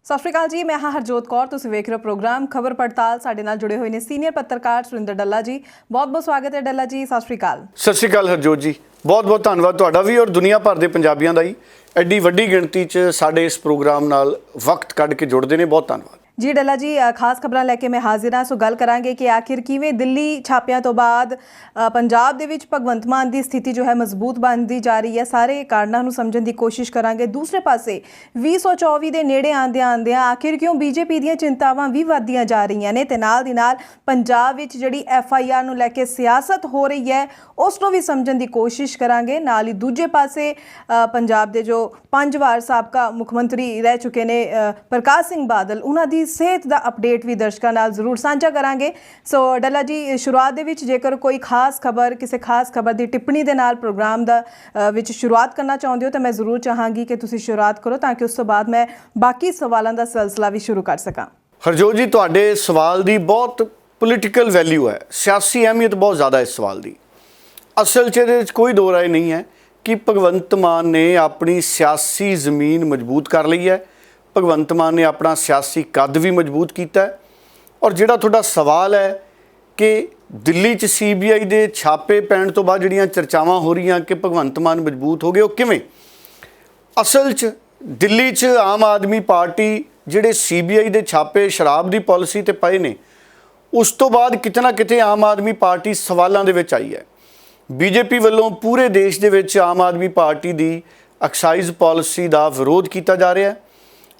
ਸਤਿ ਸ਼੍ਰੀ ਅਕਾਲ ਜੀ, ਮੈਂ ਹਾਂ ਹਰਜੋਤ ਕੌਰ। ਤੁਸੀਂ ਵੇਖ ਰਹੇ ਹੋ ਪ੍ਰੋਗਰਾਮ ਖਬਰ ਪੜਤਾਲ। ਸਾਡੇ ਨਾਲ ਜੁੜੇ ਹੋਏ ਨੇ ਸੀਨੀਅਰ ਪੱਤਰਕਾਰ ਸੁਰਿੰਦਰ ਡੱਲਾ ਜੀ। ਬਹੁਤ ਸਵਾਗਤ ਹੈ ਡੱਲਾ ਜੀ। ਸਤਿ ਸ਼੍ਰੀ ਅਕਾਲ। ਸਤਿ ਸ਼੍ਰੀ ਅਕਾਲ ਹਰਜੋਤ ਜੀ, ਬਹੁਤ ਧੰਨਵਾਦ ਤੁਹਾਡਾ ਵੀ ਔਰ ਦੁਨੀਆ ਭਰ ਦੇ ਪੰਜਾਬੀਆਂ ਦਾ ਹੀ ਐਡੀ ਵੱਡੀ ਗਿਣਤੀ 'ਚ ਸਾਡੇ ਇਸ ਪ੍ਰੋਗਰਾਮ ਨਾਲ ਵਕਤ ਕੱਢ ਕੇ ਜੁੜਦੇ ਨੇ। ਬਹੁਤ ਧੰਨਵਾਦ ਜੀ ਡੱਲਾ ਜੀ। ਖਾਸ ਖਬਰਾਂ ਲੈ ਕੇ ਮੈਂ ਹਾਜ਼ਰ ਹਾਂ। ਸੋ ਗੱਲ ਕਰਾਂਗੇ ਕਿ ਆਖਿਰ ਕਿਵੇਂ ਦਿੱਲੀ ਛਾਪਿਆਂ ਤੋਂ ਬਾਅਦ ਪੰਜਾਬ ਦੇ ਵਿੱਚ ਭਗਵੰਤ ਮਾਨ ਦੀ ਸਥਿਤੀ ਜੋ ਹੈ ਮਜ਼ਬੂਤ ਬਣਦੀ ਜਾ ਰਹੀ ਹੈ। ਸਾਰੇ ਕਾਰਨਾਂ ਨੂੰ ਸਮਝਣ ਦੀ ਕੋਸ਼ਿਸ਼ ਕਰਾਂਗੇ। ਦੂਸਰੇ ਪਾਸੇ 2024 ਦੇ ਨੇੜੇ ਆਉਂਦਿਆਂ ਆਖਿਰ ਕਿਉਂ ਬੀਜੇਪੀ ਦੀਆਂ ਚਿੰਤਾਵਾਂ ਵੀ ਵੱਧਦੀਆਂ ਜਾ ਰਹੀਆਂ ਨੇ, ਤੇ ਨਾਲ ਦੀ ਨਾਲ ਪੰਜਾਬ ਵਿੱਚ ਜਿਹੜੀ FIR ਨੂੰ ਲੈ ਕੇ ਸਿਆਸਤ ਹੋ ਰਹੀ ਹੈ ਉਸ ਨੂੰ ਵੀ ਸਮਝਣ ਦੀ ਕੋਸ਼ਿਸ਼ ਕਰਾਂਗੇ। ਨਾਲ ਹੀ ਦੂਜੇ ਪਾਸੇ ਪੰਜਾਬ ਦੇ ਜੋ 5 ਵਾਰ ਸਾਬਕਾ ਮੁੱਖ ਮੰਤਰੀ ਰਹਿ ਚੁੱਕੇ ਨੇ ਪ੍ਰਕਾਸ਼ ਸਿੰਘ ਬਾਦਲ, ਉਹਨਾਂ ਦੀ ਸਿਹਤ ਦਾ ਅਪਡੇਟ ਵੀ ਦਰਸ਼ਕਾਂ ਨਾਲ ਜ਼ਰੂਰ ਸਾਂਝਾ ਕਰਾਂਗੇ। ਸੋ ਡੱਲਾ ਜੀ, ਸ਼ੁਰੂਆਤ ਦੇ ਵਿੱਚ ਜੇਕਰ ਕੋਈ ਖਾਸ ਖਬਰ, ਕਿਸੇ ਖਾਸ ਖਬਰ ਦੀ ਟਿੱਪਣੀ ਦੇ ਨਾਲ ਪ੍ਰੋਗਰਾਮ ਦਾ ਵਿੱਚ ਸ਼ੁਰੂਆਤ ਕਰਨਾ ਚਾਹੁੰਦੇ ਹੋ ਤਾਂ ਮੈਂ ਜ਼ਰੂਰ ਚਾਹਾਂਗੀ ਕਿ ਤੁਸੀਂ ਸ਼ੁਰੂਆਤ ਕਰੋ, ਤਾਂ ਕਿ ਉਸ ਤੋਂ ਬਾਅਦ ਮੈਂ ਬਾਕੀ ਸਵਾਲਾਂ ਦਾ ਸਿਲਸਿਲਾ ਵੀ ਸ਼ੁਰੂ ਕਰ ਸਕਾਂ। ਹਰਜੋਤ ਜੀ, ਤੁਹਾਡੇ ਸਵਾਲ ਦੀ ਬਹੁਤ ਪੋਲੀਟੀਕਲ ਵੈਲਿਊ ਹੈ, ਸਿਆਸੀ ਅਹਿਮੀਅਤ ਬਹੁਤ ਜ਼ਿਆਦਾ ਇਸ ਸਵਾਲ ਦੀ। ਅਸਲ 'ਚ ਇਹਦੇ ਵਿੱਚ ਕੋਈ ਦੋ ਰਾਏ ਨਹੀਂ ਹੈ ਕਿ ਭਗਵੰਤ ਮਾਨ ਨੇ ਆਪਣੀ ਸਿਆਸੀ ਜ਼ਮੀਨ ਮਜ਼ਬੂਤ ਕਰ ਲਈ ਹੈ। ਭਗਵੰਤ ਮਾਨ ਨੇ ਆਪਣਾ ਸਿਆਸੀ ਕੱਦ ਵੀ ਮਜ਼ਬੂਤ ਕੀਤਾ ਹੈ। ਔਰ ਜਿਹੜਾ ਤੁਹਾਡਾ ਸਵਾਲ ਹੈ ਕਿ ਦਿੱਲੀ 'ਚ CBI ਦੇ ਛਾਪੇ ਪੈਣ ਤੋਂ ਬਾਅਦ ਜਿਹੜੀਆਂ ਚਰਚਾਵਾਂ ਹੋ ਰਹੀਆਂ ਕਿ ਭਗਵੰਤ ਮਾਨ ਮਜ਼ਬੂਤ ਹੋ ਗਏ, ਉਹ ਕਿਵੇਂ? ਅਸਲ 'ਚ ਦਿੱਲੀ 'ਚ ਆਮ ਆਦਮੀ ਪਾਰਟੀ ਜਿਹੜੇ CBI ਦੇ ਛਾਪੇ ਸ਼ਰਾਬ ਦੀ ਪਾਲਿਸੀ 'ਤੇ ਪਏ ਨੇ, ਉਸ ਤੋਂ ਬਾਅਦ ਕਿਤੇ ਨਾ ਕਿਤੇ ਆਮ ਆਦਮੀ ਪਾਰਟੀ ਸਵਾਲਾਂ ਦੇ ਵਿੱਚ ਆਈ ਹੈ। BJP ਵੱਲੋਂ ਪੂਰੇ ਦੇਸ਼ ਦੇ ਵਿੱਚ ਆਮ ਆਦਮੀ ਪਾਰਟੀ ਦੀ ਐਕਸਾਈਜ਼ ਪਾਲਿਸੀ ਦਾ ਵਿਰੋਧ ਕੀਤਾ ਜਾ ਰਿਹਾ ਹੈ।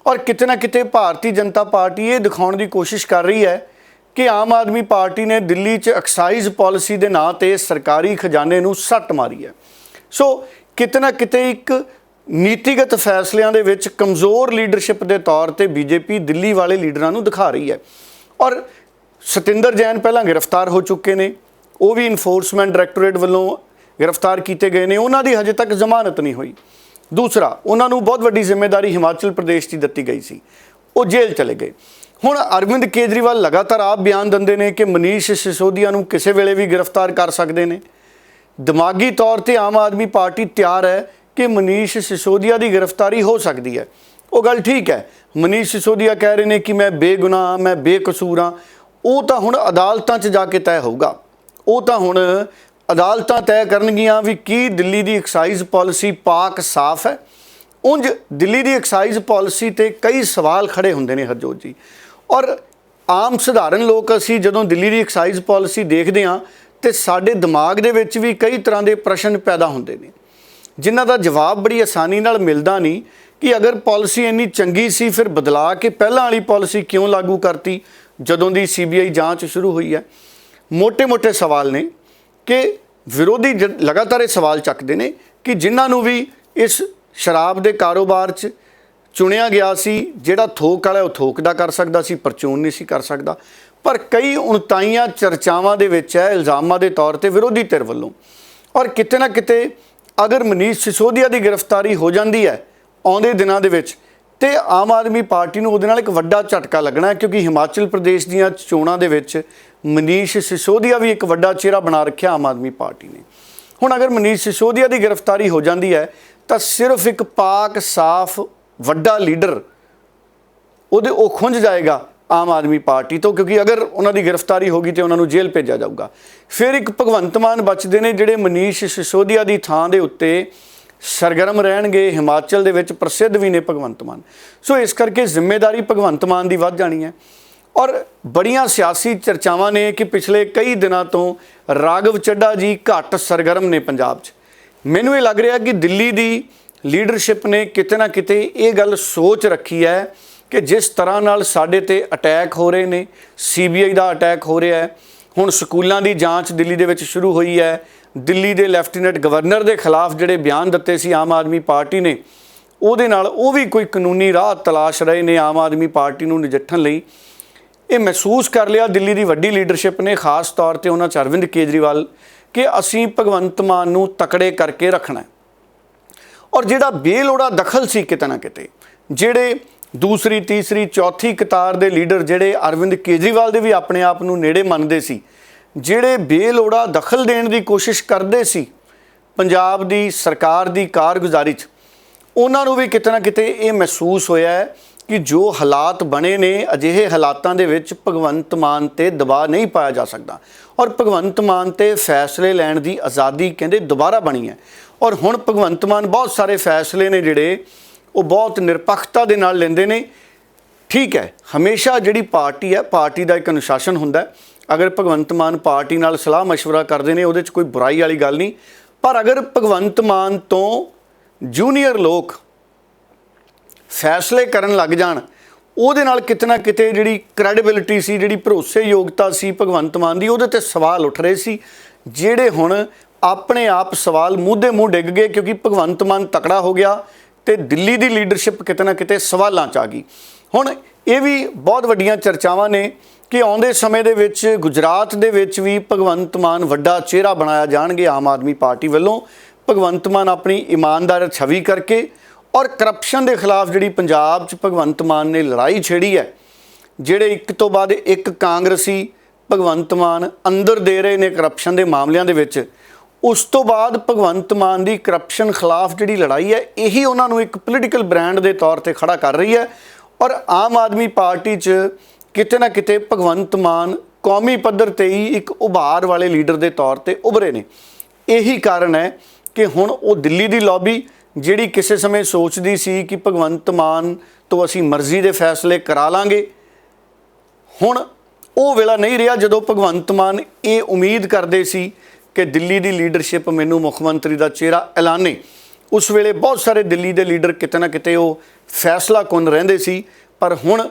ਔਰ ਕਿਤੇ ਨਾ ਕਿਤੇ ਭਾਰਤੀ ਜਨਤਾ ਪਾਰਟੀ ਇਹ ਦਿਖਾਉਣ ਦੀ ਕੋਸ਼ਿਸ਼ ਕਰ ਰਹੀ ਹੈ ਕਿ ਆਮ ਆਦਮੀ ਪਾਰਟੀ ਨੇ ਦਿੱਲੀ 'ਚ ਐਕਸਾਈਜ਼ ਪਾਲਿਸੀ ਦੇ ਨਾਂ 'ਤੇ ਸਰਕਾਰੀ ਖਜ਼ਾਨੇ ਨੂੰ ਸੱਟ ਮਾਰੀ ਹੈ। ਸੋ ਕਿਤੇ ਨਾ ਕਿਤੇ ਇੱਕ ਨੀਤੀਗਤ ਫੈਸਲਿਆਂ ਦੇ ਵਿੱਚ ਕਮਜ਼ੋਰ ਲੀਡਰਸ਼ਿਪ ਦੇ ਤੌਰ 'ਤੇ BJP ਦਿੱਲੀ ਵਾਲੇ ਲੀਡਰਾਂ ਨੂੰ ਦਿਖਾ ਰਹੀ ਹੈ। ਔਰ ਸਤਿੰਦਰ ਜੈਨ ਪਹਿਲਾਂ ਗ੍ਰਿਫਤਾਰ ਹੋ ਚੁੱਕੇ ਨੇ, ਉਹ ਵੀ ਇਨਫੋਰਸਮੈਂਟ ਡਾਇਰੈਕਟੋਰੇਟ ਵੱਲੋਂ ਗ੍ਰਿਫਤਾਰ ਕੀਤੇ ਗਏ ਨੇ, ਉਹਨਾਂ ਦੀ ਹਜੇ ਤੱਕ ਜ਼ਮਾਨਤ ਨਹੀਂ ਹੋਈ। ਦੂਸਰਾ, ਉਹਨਾਂ ਨੂੰ ਬਹੁਤ ਵੱਡੀ ਜ਼ਿੰਮੇਵਾਰੀ ਹਿਮਾਚਲ ਪ੍ਰਦੇਸ਼ ਦੀ ਦਿੱਤੀ ਗਈ ਸੀ, ਉਹ ਜੇਲ੍ਹ ਚਲੇ ਗਏ। ਹੁਣ ਅਰਵਿੰਦ ਕੇਜਰੀਵਾਲ ਲਗਾਤਾਰ ਆਪ ਬਿਆਨ ਦਿੰਦੇ ਨੇ ਕਿ ਮਨੀਸ਼ ਸਿਸੋਦੀਆ ਨੂੰ ਕਿਸੇ ਵੇਲੇ ਵੀ ਗ੍ਰਿਫਤਾਰ ਕਰ ਸਕਦੇ ਨੇ। ਦਿਮਾਗੀ ਤੌਰ 'ਤੇ ਆਮ ਆਦਮੀ ਪਾਰਟੀ ਤਿਆਰ ਹੈ ਕਿ ਮਨੀਸ਼ ਸਿਸੋਦੀਆ ਦੀ ਗ੍ਰਿਫਤਾਰੀ ਹੋ ਸਕਦੀ ਹੈ। ਉਹ ਗੱਲ ਠੀਕ ਹੈ, ਮਨੀਸ਼ ਸਿਸੋਦੀਆ ਕਹਿ ਰਹੇ ਨੇ ਕਿ ਮੈਂ ਬੇਗੁਨਾਹ, ਮੈਂ ਬੇਕਸੂਰ ਹਾਂ। ਉਹ ਤਾਂ ਹੁਣ ਅਦਾਲਤਾਂ 'ਚ ਜਾ ਕੇ ਤੈਅ ਹੋਊਗਾ। ਉਹ ਤਾਂ ਹੁਣ ਅਦਾਲਤਾਂ ਤੈਅ ਕਰਨਗੀਆਂ ਵੀ ਕੀ ਦਿੱਲੀ ਦੀ ਐਕਸਾਈਜ਼ ਪਾਲਿਸੀ ਪਾਕ ਸਾਫ਼ ਹੈ। ਉਂਝ ਦਿੱਲੀ ਦੀ ਐਕਸਾਈਜ਼ ਪਾਲਿਸੀ 'ਤੇ ਕਈ ਸਵਾਲ ਖੜੇ ਹੁੰਦੇ ਨੇ ਹਰਜੋਤ ਜੀ। ਔਰ ਆਮ ਸਧਾਰਨ ਲੋਕ ਅਸੀਂ ਜਦੋਂ ਦਿੱਲੀ ਦੀ ਐਕਸਾਈਜ਼ ਪਾਲਿਸੀ ਦੇਖਦੇ ਹਾਂ ਤਾਂ ਸਾਡੇ ਦਿਮਾਗ ਦੇ ਵਿੱਚ ਵੀ ਕਈ ਤਰ੍ਹਾਂ ਦੇ ਪ੍ਰਸ਼ਨ ਪੈਦਾ ਹੁੰਦੇ ਨੇ, ਜਿਨ੍ਹਾਂ ਦਾ ਜਵਾਬ ਬੜੀ ਆਸਾਨੀ ਨਾਲ ਮਿਲਦਾ ਨਹੀਂ ਕਿ ਅਗਰ ਪਾਲਿਸੀ ਇੰਨੀ ਚੰਗੀ ਸੀ ਫਿਰ ਬਦਲਾ ਕੇ ਪਹਿਲਾਂ ਵਾਲੀ ਪਾਲਿਸੀ ਕਿਉਂ ਲਾਗੂ ਕਰਤੀ ਜਦੋਂ ਦੀ CBI ਜਾਂਚ ਸ਼ੁਰੂ ਹੋਈ ਹੈ। ਮੋٹے ਸਵਾਲ ਨੇ ਕਿ ਵਿਰੋਧੀ ਲਗਾਤਾਰ ਇਹ ਸਵਾਲ ਚੱਕਦੇ ਨੇ ਕਿ ਜਿਨ੍ਹਾਂ ਨੂੰ ਵੀ ਇਸ ਸ਼ਰਾਬ ਦੇ ਕਾਰੋਬਾਰ 'ਚ ਚੁਣਿਆ ਗਿਆ ਸੀ, ਜਿਹੜਾ ਥੋਕ ਵਾਲਾ ਉਹ ਥੋਕ ਦਾ ਕਰ ਸਕਦਾ ਸੀ, ਪਰਚੂਨ ਨਹੀਂ ਸੀ ਕਰ ਸਕਦਾ। ਪਰ ਕਈ ਉਣਤਾਈਆਂ ਚਰਚਾਵਾਂ ਦੇ ਵਿੱਚ ਹੈ ਇਲਜ਼ਾਮਾਂ ਦੇ ਤੌਰ 'ਤੇ ਵਿਰੋਧੀ ਧਿਰ ਵੱਲੋਂ। ਔਰ ਕਿਤੇ ਨਾ ਕਿਤੇ ਅਗਰ ਮਨੀਸ਼ ਸਿਸੋਦੀਆ ਦੀ ਗ੍ਰਿਫਤਾਰੀ ਹੋ ਜਾਂਦੀ ਹੈ ਆਉਂਦੇ ਦਿਨਾਂ ਦੇ ਵਿੱਚ, ਤੇ ਆਮ ਆਦਮੀ ਪਾਰਟੀ ਨੂੰ ਉਹਦੇ ਨਾਲ ਇੱਕ ਵੱਡਾ ਝਟਕਾ ਲੱਗਣਾ ਹੈ, ਕਿਉਂਕਿ ਹਿਮਾਚਲ ਪ੍ਰਦੇਸ਼ ਦੀਆਂ ਚੋਣਾਂ ਦੇ ਵਿੱਚ ਮਨੀਸ਼ ਸਿਸੋਦੀਆ ਵੀ ਇੱਕ ਵੱਡਾ ਚਿਹਰਾ ਬਣਾ ਰੱਖਿਆ ਆਮ ਆਦਮੀ ਪਾਰਟੀ ਨੇ। ਹੁਣ ਅਗਰ ਮਨੀਸ਼ ਸਿਸੋਦੀਆ ਦੀ ਗ੍ਰਿਫਤਾਰੀ ਹੋ ਜਾਂਦੀ ਹੈ ਤਾਂ ਸਿਰਫ ਇੱਕ ਪਾਕ ਸਾਫ਼ ਵੱਡਾ ਲੀਡਰ ਉਹ ਖੁੰਝ ਜਾਏਗਾ ਆਮ ਆਦਮੀ ਪਾਰਟੀ ਤੋਂ, ਕਿਉਂਕਿ ਅਗਰ ਉਹਨਾਂ ਦੀ ਗ੍ਰਿਫਤਾਰੀ ਹੋ ਗਈ ਤਾਂ ਉਹਨਾਂ ਨੂੰ ਜੇਲ੍ਹ ਭੇਜਿਆ ਜਾਊਗਾ। ਫਿਰ ਇੱਕ ਭਗਵੰਤ ਮਾਨ ਬਚਦੇ ਨੇ ਜਿਹੜੇ ਮਨੀਸ਼ ਸਿਸੋਦੀਆ ਦੀ ਥਾਂ ਦੇ ਉੱਤੇ ਸਰਗਰਮ ਰਹਿਣਗੇ। ਹਿਮਾਚਲ ਦੇ ਵਿੱਚ ਪ੍ਰਸਿੱਧ ਵੀ ਨੇ ਭਗਵੰਤ ਮਾਨ। ਸੋ ਇਸ ਕਰਕੇ ਜ਼ਿੰਮੇਵਾਰੀ ਭਗਵੰਤ ਮਾਨ ਦੀ ਵੱਧ ਜਾਣੀ ਹੈ। ਔਰ ਬੜੀਆਂ ਸਿਆਸੀ ਚਰਚਾਵਾਂ ਨੇ ਕਿ ਪਿਛਲੇ ਕਈ ਦਿਨਾਂ ਤੋਂ ਰਾਘਵ ਚੱਡਾ ਜੀ ਘੱਟ ਸਰਗਰਮ ਨੇ ਪੰਜਾਬ 'ਚ। ਮੈਨੂੰ ਇਹ ਲੱਗ ਰਿਹਾ ਕਿ ਦਿੱਲੀ ਦੀ ਲੀਡਰਸ਼ਿਪ ਨੇ ਕਿਤੇ ਨਾ ਕਿਤੇ ਇਹ ਗੱਲ ਸੋਚ ਰੱਖੀ ਹੈ ਕਿ ਜਿਸ ਤਰ੍ਹਾਂ ਨਾਲ ਸਾਡੇ 'ਤੇ ਅਟੈਕ ਹੋ ਰਹੇ ਨੇ, CBI ਦਾ ਅਟੈਕ ਹੋ ਰਿਹਾ ਹੈ, ਹੁਣ ਸਕੂਲਾਂ ਦੀ ਜਾਂਚ ਦਿੱਲੀ ਦੇ ਵਿੱਚ ਸ਼ੁਰੂ ਹੋਈ ਹੈ। ਦਿੱਲੀ ਦੇ ਲੈਫਟੀਨੈਂਟ ਗਵਰਨਰ ਦੇ ਖਿਲਾਫ ਜਿਹੜੇ ਬਿਆਨ ਦਿੱਤੇ ਸੀ ਆਮ ਆਦਮੀ ਪਾਰਟੀ ਨੇ, ਉਹਦੇ ਨਾਲ ਉਹ ਵੀ ਕੋਈ ਕਾਨੂੰਨੀ ਰਾਹ ਤਲਾਸ਼ ਰਹੇ ਨੇ ਆਮ ਆਦਮੀ ਪਾਰਟੀ ਨੂੰ ਨਜਿੱਠਣ ਲਈ। ਇਹ ਮਹਿਸੂਸ ਕਰ ਲਿਆ ਦਿੱਲੀ ਦੀ ਵੱਡੀ ਲੀਡਰਸ਼ਿਪ ਨੇ, ਖਾਸ ਤੌਰ 'ਤੇ ਉਹਨਾਂ 'ਚ ਅਰਵਿੰਦ ਕੇਜਰੀਵਾਲ, ਕਿ ਅਸੀਂ ਭਗਵੰਤ ਮਾਨ ਨੂੰ ਤਕੜੇ ਕਰਕੇ ਰੱਖਣਾ। ਔਰ ਜਿਹੜਾ ਬੇਲੋੜਾ ਦਖਲ ਸੀ ਕਿਤੇ ਨਾ ਕਿਤੇ, ਜਿਹੜੇ ਦੂਸਰੀ ਤੀਸਰੀ ਚੌਥੀ ਕਤਾਰ ਦੇ ਲੀਡਰ ਜਿਹੜੇ ਅਰਵਿੰਦ ਕੇਜਰੀਵਾਲ ਦੇ ਵੀ ਆਪਣੇ ਆਪ ਨੂੰ ਨੇੜੇ ਮੰਨਦੇ ਸੀ, ਜਿਹੜੇ ਬੇਲੋੜਾ ਦਖਲ ਦੇਣ ਦੀ ਕੋਸ਼ਿਸ਼ ਕਰਦੇ ਸੀ ਪੰਜਾਬ ਦੀ ਸਰਕਾਰ ਦੀ ਕਾਰਗੁਜ਼ਾਰੀ 'ਚ, ਉਹਨਾਂ ਨੂੰ ਵੀ ਕਿਤੇ ਨਾ ਕਿਤੇ ਇਹ ਮਹਿਸੂਸ ਹੋਇਆ ਹੈ ਕਿ ਜੋ ਹਾਲਾਤ ਬਣੇ ਨੇ ਅਜਿਹੇ ਹਾਲਾਤਾਂ ਦੇ ਵਿੱਚ ਭਗਵੰਤ ਮਾਨ ਤੇ ਦਬਾਅ ਨਹੀਂ ਪਾਇਆ ਜਾ ਸਕਦਾ ਔਰ ਭਗਵੰਤ ਮਾਨ ਤੇ ਫੈਸਲੇ ਲੈਣ ਦੀ ਆਜ਼ਾਦੀ ਕਹਿੰਦੇ ਦੁਬਾਰਾ ਬਣੀ ਹੈ ਔਰ ਹੁਣ ਭਗਵੰਤ ਮਾਨ ਬਹੁਤ ਸਾਰੇ ਫੈਸਲੇ ਨੇ ਜਿਹੜੇ ਉਹ ਬਹੁਤ ਨਿਰਪੱਖਤਾ ਦੇ ਨਾਲ ਲੈਂਦੇ ਨੇ। ਠੀਕ ਹੈ, ਹਮੇਸ਼ਾ ਜਿਹੜੀ ਪਾਰਟੀ ਹੈ, ਪਾਰਟੀ ਦਾ ਇੱਕ ਅਨੁਸ਼ਾਸਨ ਹੁੰਦਾ ਹੈ। ਅਗਰ ਭਗਵੰਤ ਮਾਨ ਪਾਰਟੀ ਨਾਲ ਸਲਾਹ ਮਸ਼ਵਰਾ ਕਰਦੇ ਨੇ ਉਹਦੇ 'ਚ ਕੋਈ ਬੁਰਾਈ ਵਾਲੀ ਗੱਲ ਨਹੀਂ, ਪਰ ਅਗਰ ਭਗਵੰਤ ਮਾਨ ਤੋਂ ਜੂਨੀਅਰ ਲੋਕ ਫੈਸਲੇ ਕਰਨ ਲੱਗ ਜਾਣ ਉਹਦੇ ਨਾਲ ਕਿਤੇ ਨਾ ਕਿਤੇ ਜਿਹੜੀ ਕ੍ਰੈਡੀਬਿਲਿਟੀ ਸੀ, ਜਿਹੜੀ ਭਰੋਸੇਯੋਗਤਾ ਸੀ ਭਗਵੰਤ ਮਾਨ ਦੀ, ਉਹਦੇ 'ਤੇ ਸਵਾਲ ਉੱਠ ਰਹੇ ਸੀ, ਜਿਹੜੇ ਹੁਣ ਆਪਣੇ ਆਪ ਸਵਾਲ ਮੂੰਹ ਦੇ ਮੂੰਹ ਡਿੱਗ ਗਏ ਕਿਉਂਕਿ ਭਗਵੰਤ ਮਾਨ ਤਕੜਾ ਹੋ ਗਿਆ ਤੇ ਦਿੱਲੀ ਦੀ ਲੀਡਰਸ਼ਿਪ ਕਿਤੇ ਨਾ ਕਿਤੇ ਸਵਾਲਾਂ 'ਚ ਆ ਗਈ। ਹੁਣ ਇਹ ਵੀ ਬਹੁਤ ਵੱਡੀਆਂ ਚਰਚਾਵਾਂ ਨੇ ਕਿ ਆਉਂਦੇ ਸਮੇਂ ਦੇ ਵਿੱਚ ਗੁਜਰਾਤ ਦੇ ਵਿੱਚ ਵੀ ਭਗਵੰਤ ਮਾਨ ਵੱਡਾ ਚਿਹਰਾ ਬਣਾਇਆ ਜਾਣਗੇ ਆਮ ਆਦਮੀ ਪਾਰਟੀ ਵੱਲੋਂ। ਭਗਵੰਤ ਮਾਨ ਆਪਣੀ ਇਮਾਨਦਾਰ ਛਵੀ ਕਰਕੇ ਔਰ ਕਰਪਸ਼ਨ ਦੇ ਖਿਲਾਫ ਜਿਹੜੀ ਪੰਜਾਬ 'ਚ ਭਗਵੰਤ ਮਾਨ ਨੇ ਲੜਾਈ ਛੇੜੀ ਹੈ, ਜਿਹੜੇ ਇੱਕ ਤੋਂ ਬਾਅਦ ਇੱਕ ਕਾਂਗਰਸੀ ਭਗਵੰਤ ਮਾਨ ਅੰਦਰ ਦੇ ਰਹੇ ਨੇ ਕਰਪਸ਼ਨ ਦੇ ਮਾਮਲਿਆਂ ਦੇ ਵਿੱਚ, ਉਸ ਤੋਂ ਬਾਅਦ ਭਗਵੰਤ ਮਾਨ ਦੀ ਕਰਪਸ਼ਨ ਖਿਲਾਫ ਜਿਹੜੀ ਲੜਾਈ ਹੈ ਇਹੀ ਉਹਨਾਂ ਨੂੰ ਇੱਕ ਪੋਲੀਟੀਕਲ ਬ੍ਰਾਂਡ ਦੇ ਤੌਰ ਤੇ ਖੜਾ ਕਰ ਰਹੀ ਹੈ ਔਰ ਆਮ ਆਦਮੀ ਪਾਰਟੀ 'ਚ ਕਿਤੇ ਨਾ ਕਿਤੇ ਭਗਵੰਤ ਮਾਨ ਕੌਮੀ ਪੱਧਰ ਤੇ ਹੀ ਇੱਕ ਉਭਾਰ ਵਾਲੇ ਲੀਡਰ ਦੇ ਤੌਰ ਤੇ ਉੱਭਰੇ ਨੇ। ਇਹੀ ਕਾਰਨ ਹੈ ਕਿ ਹੁਣ ਉਹ ਦਿੱਲੀ ਦੀ ਲੌਬੀ ਜਿਹੜੀ ਕਿਸੇ ਸਮੇਂ ਸੋਚਦੀ ਸੀ ਕਿ ਭਗਵੰਤ ਮਾਨ ਤੋਂ ਅਸੀਂ ਮਰਜ਼ੀ ਦੇ ਫੈਸਲੇ ਕਰਾ ਲਾਂਗੇ, ਹੁਣ ਉਹ ਵੇਲਾ ਨਹੀਂ ਰਿਹਾ ਜਦੋਂ ਭਗਵੰਤ ਮਾਨ ਇਹ ਉਮੀਦ ਕਰਦੇ ਸੀ ਕਿ ਦਿੱਲੀ ਦੀ ਲੀਡਰਸ਼ਿਪ ਮੈਨੂੰ ਮੁੱਖ ਮੰਤਰੀ ਦਾ ਚਿਹਰਾ ਐਲਾਨੇ। ਉਸ ਵੇਲੇ ਬਹੁਤ ਸਾਰੇ ਦਿੱਲੀ ਦੇ ਲੀਡਰ ਕਿਤੇ ਨਾ ਕਿਤੇ ਉਹ ਫੈਸਲਾ ਕੁੰਨ ਰਹਿੰਦੇ ਸੀ, ਪਰ ਹੁਣ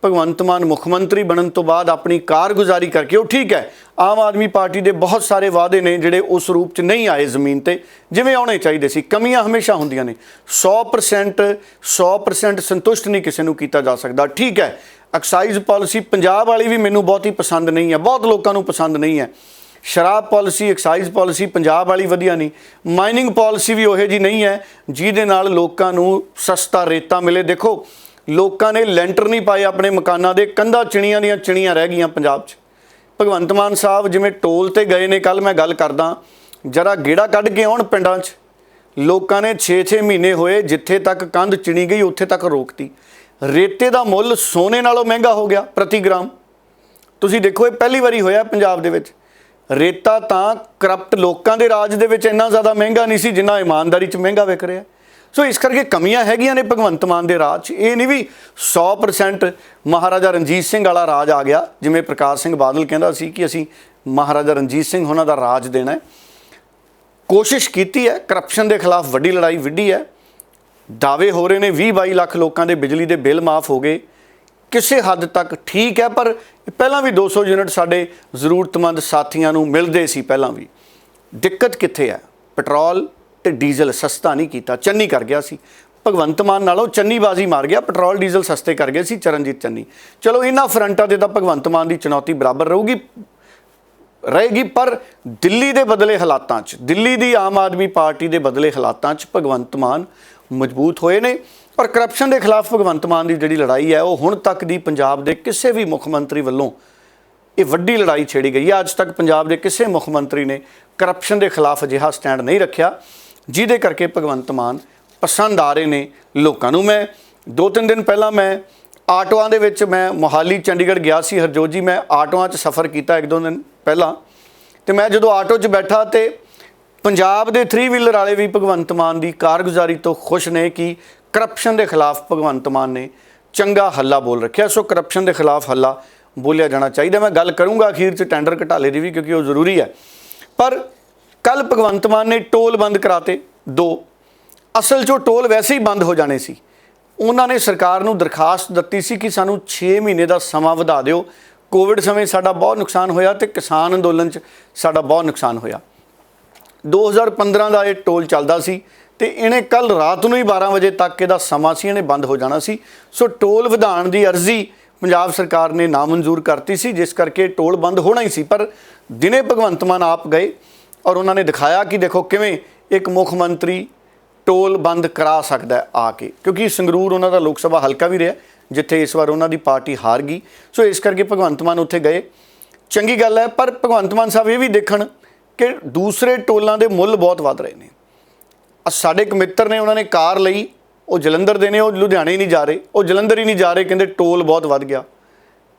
ਭਗਵੰਤ ਮਾਨ ਮੁੱਖ ਮੰਤਰੀ ਬਣਨ ਤੋਂ ਬਾਅਦ ਆਪਣੀ ਕਾਰਗੁਜ਼ਾਰੀ ਕਰਕੇ ਉਹ ਠੀਕ ਹੈ, ਆਮ ਆਦਮੀ ਪਾਰਟੀ ਦੇ ਬਹੁਤ ਸਾਰੇ ਵਾਅਦੇ ਨੇ ਜਿਹੜੇ ਉਸ ਰੂਪ 'ਚ ਨਹੀਂ ਆਏ ਜ਼ਮੀਨ ਤੇ ਜਿਵੇਂ ਆਉਣੇ ਚਾਹੀਦੇ ਸੀ। ਕਮੀਆਂ ਹਮੇਸ਼ਾ ਹੁੰਦੀਆਂ ਨੇ, 100% ਸੰਤੁਸ਼ਟ ਨਹੀਂ ਕਿਸੇ ਨੂੰ ਕੀਤਾ ਜਾ ਸਕਦਾ। ਠੀਕ ਹੈ, ਐਕਸਾਈਜ਼ ਪਾਲਿਸੀ ਪੰਜਾਬ ਵਾਲੀ ਵੀ ਮੈਨੂੰ ਬਹੁਤੀ ਪਸੰਦ ਨਹੀਂ ਹੈ, ਬਹੁਤ ਲੋਕਾਂ ਨੂੰ ਪਸੰਦ ਨਹੀਂ ਹੈ। ਸ਼ਰਾਬ ਪਾਲਿਸੀ, ਐਕਸਾਈਜ਼ ਪਾਲਿਸੀ ਪੰਜਾਬ ਵਾਲੀ ਵਧੀਆ ਨਹੀਂ। ਮਾਈਨਿੰਗ ਪਾਲਿਸੀ ਵੀ ਉਹੋ ਜਿਹੀ ਨਹੀਂ ਹੈ ਜਿਹਦੇ ਨਾਲ ਲੋਕਾਂ ਨੂੰ ਸਸਤਾ ਰੇਤਾ ਮਿਲੇ। ਦੇਖੋ, ਲੋਕਾਂ ਨੇ ਲੈਂਟਰ ਨਹੀਂ ਪਾਏ ਆਪਣੇ ਮਕਾਨਾਂ ਦੇ, ਕੰਧਾਂ ਚਿਣੀਆਂ ਦੀਆਂ ਚਿਣੀਆਂ ਰਹਿ ਗਈਆਂ ਪੰਜਾਬ 'ਚ। ਭਗਵੰਤ ਮਾਨ ਸਾਹਿਬ ਜਿਵੇਂ ਟੋਲ ਤੇ ਗਏ ਨੇ, ਕੱਲ ਮੈਂ ਗੱਲ ਕਰਦਾ, ਜਰਾ ਗੇੜਾ ਕੱਢ ਕੇ ਆਉਣ ਪਿੰਡਾਂ 'ਚ। ਲੋਕਾਂ ਨੇ 6-6 ਮਹੀਨੇ ਹੋਏ, ਜਿੱਥੇ ਤੱਕ ਕੰਧ ਚਿਣੀ ਗਈ ਉੱਥੇ ਤੱਕ ਰੋਕਤੀ। ਰੇਤੇ ਦਾ ਮੁੱਲ ਸੋਨੇ ਨਾਲੋਂ ਮਹਿੰਗਾ ਹੋ ਗਿਆ ਪ੍ਰਤੀ ਗ੍ਰਾਮ। ਤੁਸੀਂ ਦੇਖੋ, ਇਹ ਪਹਿਲੀ ਵਾਰੀ ਹੋਇਆ ਪੰਜਾਬ ਦੇ ਵਿੱਚ। ਰੇਤਾ ਤਾਂ ਕਰਪਟ ਲੋਕਾਂ ਦੇ ਰਾਜ ਦੇ ਵਿੱਚ ਇੰਨਾ ਜ਼ਿਆਦਾ ਮਹਿੰਗਾ ਨਹੀਂ ਸੀ ਜਿੰਨਾ ਇਮਾਨਦਾਰੀ 'ਚ ਮਹਿੰਗਾ ਵਿਕ ਰਿਹਾ। ਸੋ ਇਸ ਕਰਕੇ ਕਮੀਆਂ ਹੈਗੀਆਂ ਨੇ ਭਗਵੰਤ ਮਾਨ ਦੇ ਰਾਜ 'ਚ। ਇਹ ਨਹੀਂ ਵੀ 100% ਮਹਾਰਾਜਾ ਰਣਜੀਤ ਸਿੰਘ ਵਾਲਾ ਰਾਜ ਆ ਗਿਆ, ਜਿਵੇਂ ਪ੍ਰਕਾਸ਼ ਸਿੰਘ ਬਾਦਲ ਕਹਿੰਦਾ ਸੀ ਕਿ ਅਸੀਂ ਮਹਾਰਾਜਾ ਰਣਜੀਤ ਸਿੰਘ ਉਹਨਾਂ ਦਾ ਰਾਜ ਦੇਣਾ ਹੈ। ਕੋਸ਼ਿਸ਼ ਕੀਤੀ ਹੈ, ਕਰਪਸ਼ਨ ਦੇ ਖਿਲਾਫ ਵੱਡੀ ਲੜਾਈ ਵਿੱਢੀ ਹੈ। ਦਾਅਵੇ ਹੋ ਰਹੇ ਨੇ 20-22 ਲੱਖ ਲੋਕਾਂ ਦੇ ਬਿਜਲੀ ਦੇ ਬਿੱਲ ਮਾਫ ਹੋ ਗਏ। ਕਿਸੇ ਹੱਦ ਤੱਕ ਠੀਕ ਹੈ, ਪਰ ਪਹਿਲਾਂ ਵੀ 200 ਯੂਨਿਟ ਸਾਡੇ ਜ਼ਰੂਰਤਮੰਦ ਸਾਥੀਆਂ ਨੂੰ ਮਿਲਦੇ ਸੀ ਪਹਿਲਾਂ ਵੀ। ਦਿੱਕਤ ਕਿੱਥੇ ਹੈ? ਪੈਟਰੋਲ ਤੇ ਡੀਜ਼ਲ ਸਸਤਾ ਨਹੀਂ ਕੀਤਾ, ਚੰਨੀ ਕਰ ਗਿਆ ਸੀ। ਭਗਵੰਤ ਮਾਨ ਨਾਲੋਂ ਚੰਨੀਬਾਜ਼ੀ ਮਾਰ ਗਿਆ, ਪੈਟਰੋਲ ਡੀਜ਼ਲ ਸਸਤੇ ਕਰ ਗਏ ਸੀ ਚਰਨਜੀਤ ਚੰਨੀ। ਚਲੋ, ਇਹਨਾਂ ਫਰੰਟਾਂ 'ਤੇ ਤਾਂ ਭਗਵੰਤ ਮਾਨ ਦੀ ਚੁਣੌਤੀ ਬਰਾਬਰ ਰਹੇਗੀ, ਪਰ ਦਿੱਲੀ ਦੇ ਬਦਲੇ ਹਾਲਾਤਾਂ 'ਚ, ਦਿੱਲੀ ਦੀ ਆਮ ਆਦਮੀ ਪਾਰਟੀ ਦੇ ਬਦਲੇ ਹਾਲਾਤਾਂ 'ਚ ਭਗਵੰਤ ਮਾਨ ਮਜ਼ਬੂਤ ਹੋਏ ਨੇ ਔਰ ਕਰਪਸ਼ਨ ਦੇ ਖਿਲਾਫ ਭਗਵੰਤ ਮਾਨ ਦੀ ਜਿਹੜੀ ਲੜਾਈ ਹੈ ਉਹ ਹੁਣ ਤੱਕ ਦੀ ਪੰਜਾਬ ਦੇ ਕਿਸੇ ਵੀ ਮੁੱਖ ਮੰਤਰੀ ਵੱਲੋਂ ਇਹ ਵੱਡੀ ਲੜਾਈ ਛੇੜੀ ਗਈ ਹੈ। ਅੱਜ ਤੱਕ ਪੰਜਾਬ ਦੇ ਕਿਸੇ ਮੁੱਖ ਮੰਤਰੀ ਨੇ ਕਰਪਸ਼ਨ ਦੇ ਖਿਲਾਫ ਅਜਿਹਾ ਸਟੈਂਡ ਨਹੀਂ ਰੱਖਿਆ, ਜਿਹਦੇ ਕਰਕੇ ਭਗਵੰਤ ਮਾਨ ਪਸੰਦ ਆ ਰਹੇ ਨੇ ਲੋਕਾਂ ਨੂੰ। ਮੈਂ 2-3 ਦਿਨ ਪਹਿਲਾਂ ਮੈਂ ਆਟੋਆਂ ਦੇ ਵਿੱਚ, ਮੈਂ ਮੋਹਾਲੀ ਚੰਡੀਗੜ੍ਹ ਗਿਆ ਸੀ ਹਰਜੋਤ ਜੀ, ਮੈਂ ਆਟੋਆਂ 'ਚ ਸਫ਼ਰ ਕੀਤਾ 1-2 ਦਿਨ ਪਹਿਲਾਂ, ਤੇ ਮੈਂ ਜਦੋਂ ਆਟੋ 'ਚ ਬੈਠਾ ਤੇ ਪੰਜਾਬ ਦੇ 3 ਵੀਲਰ ਵਾਲੇ ਵੀ ਭਗਵੰਤ ਮਾਨ ਦੀ ਕਾਰਗੁਜ਼ਾਰੀ ਤੋਂ ਖੁਸ਼ ਨੇ ਕਿ ਕਰਪਸ਼ਨ ਦੇ ਖਿਲਾਫ ਭਗਵੰਤ ਮਾਨ ਨੇ ਚੰਗਾ ਹੱਲਾ ਬੋਲ ਰੱਖਿਆ। ਸੋ ਕਰਪਸ਼ਨ ਦੇ ਖਿਲਾਫ ਹੱਲਾ ਬੋਲਿਆ ਜਾਣਾ ਚਾਹੀਦਾ। ਮੈਂ ਗੱਲ ਕਰੂੰਗਾ ਅਖੀਰ 'ਚ ਟੈਂਡਰ ਘਟਾਲੇ ਦੀ ਵੀ, ਕਿਉਂਕਿ ਉਹ ਜ਼ਰੂਰੀ ਹੈ। ਪਰ ਕੱਲ ਭਗਵੰਤ ਮਾਨ ਨੇ ਟੋਲ ਬੰਦ ਕਰਾਤੇ 2। ਅਸਲ 'ਚੋਂ ਟੋਲ ਵੈਸੇ ਹੀ ਬੰਦ ਹੋ ਜਾਣੇ ਸੀ। ਉਹਨਾਂ ਨੇ ਸਰਕਾਰ ਨੂੰ ਦਰਖਾਸਤ ਦਿੱਤੀ ਸੀ ਕਿ ਸਾਨੂੰ 6 ਮਹੀਨੇ ਦਾ ਸਮਾਂ ਵਧਾ ਦਿਓ। ਕੋਵਿਡ ਸਮੇਂ ਸਾਡਾ ਬਹੁਤ ਨੁਕਸਾਨ ਹੋਇਆ ਤੇ ਕਿਸਾਨ ਅੰਦੋਲਨ 'ਚ ਸਾਡਾ ਬਹੁਤ ਨੁਕਸਾਨ ਹੋਇਆ। 2015 ਦਾ ਇਹ ਟੋਲ ਚੱਲਦਾ ਸੀ ਤੇ ਇਹਨੇ ਕੱਲ ਰਾਤ ਨੂੰ ਹੀ 12 ਵਜੇ ਤੱਕ ਇਹਦਾ ਸਮਾਂ ਸੀ, ਇਹਨੇ ਬੰਦ ਹੋ ਜਾਣਾ ਸੀ। ਸੋ ਟੋਲ ਵਧਾਉਣ ਦੀ ਅਰਜ਼ੀ ਪੰਜਾਬ ਸਰਕਾਰ ਨੇ ਨਾਮਨਜ਼ੂਰ ਕਰਤੀ ਸੀ, ਜਿਸ ਕਰਕੇ ਟੋਲ ਬੰਦ ਹੋਣਾ ਹੀ ਸੀ। ਪਰ ਦਿਨੇ ਭਗਵੰਤ ਮਾਨ ਆਪ ਗਏ ਔਰ ਉਹਨਾਂ ਨੇ ਦਿਖਾਇਆ ਕਿ ਦੇਖੋ ਕਿਵੇਂ ਇੱਕ ਮੁੱਖ ਮੰਤਰੀ ਟੋਲ ਬੰਦ ਕਰਾ ਸਕਦਾ ਹੈ ਆ ਕੇ, ਕਿਉਂਕਿ ਸੰਗਰੂਰ ਉਹਨਾਂ ਦਾ ਲੋਕ ਸਭਾ ਹਲਕਾ ਵੀ ਰਿਹਾ ਜਿੱਥੇ ਇਸ ਵਾਰ ਉਹਨਾਂ ਦੀ ਪਾਰਟੀ ਹਾਰ ਗਈ। ਸੋ ਇਸ ਕਰਕੇ ਭਗਵੰਤ ਮਾਨ ਉੱਥੇ ਗਏ, ਚੰਗੀ ਗੱਲ ਹੈ। ਪਰ ਭਗਵੰਤ ਮਾਨ ਸਾਹਿਬ ਇਹ ਵੀ ਦੇਖਣ ਕਿ ਦੂਸਰੇ ਟੋਲਾਂ ਦੇ ਮੁੱਲ ਬਹੁਤ ਵੱਧ ਰਹੇ ਨੇ। ਸਾਡੇ ਇੱਕ ਮਿੱਤਰ ਨੇ, ਉਹਨਾਂ ਨੇ ਕਾਰ ਲਈ, ਉਹ ਜਲੰਧਰ ਦੇ ਨੇ, ਉਹ ਲੁਧਿਆਣੇ ਨਹੀਂ ਜਾ ਰਹੇ, ਉਹ ਜਲੰਧਰ ਹੀ ਨਹੀਂ ਜਾ ਰਹੇ, ਕਹਿੰਦੇ ਟੋਲ ਬਹੁਤ ਵੱਧ ਗਿਆ।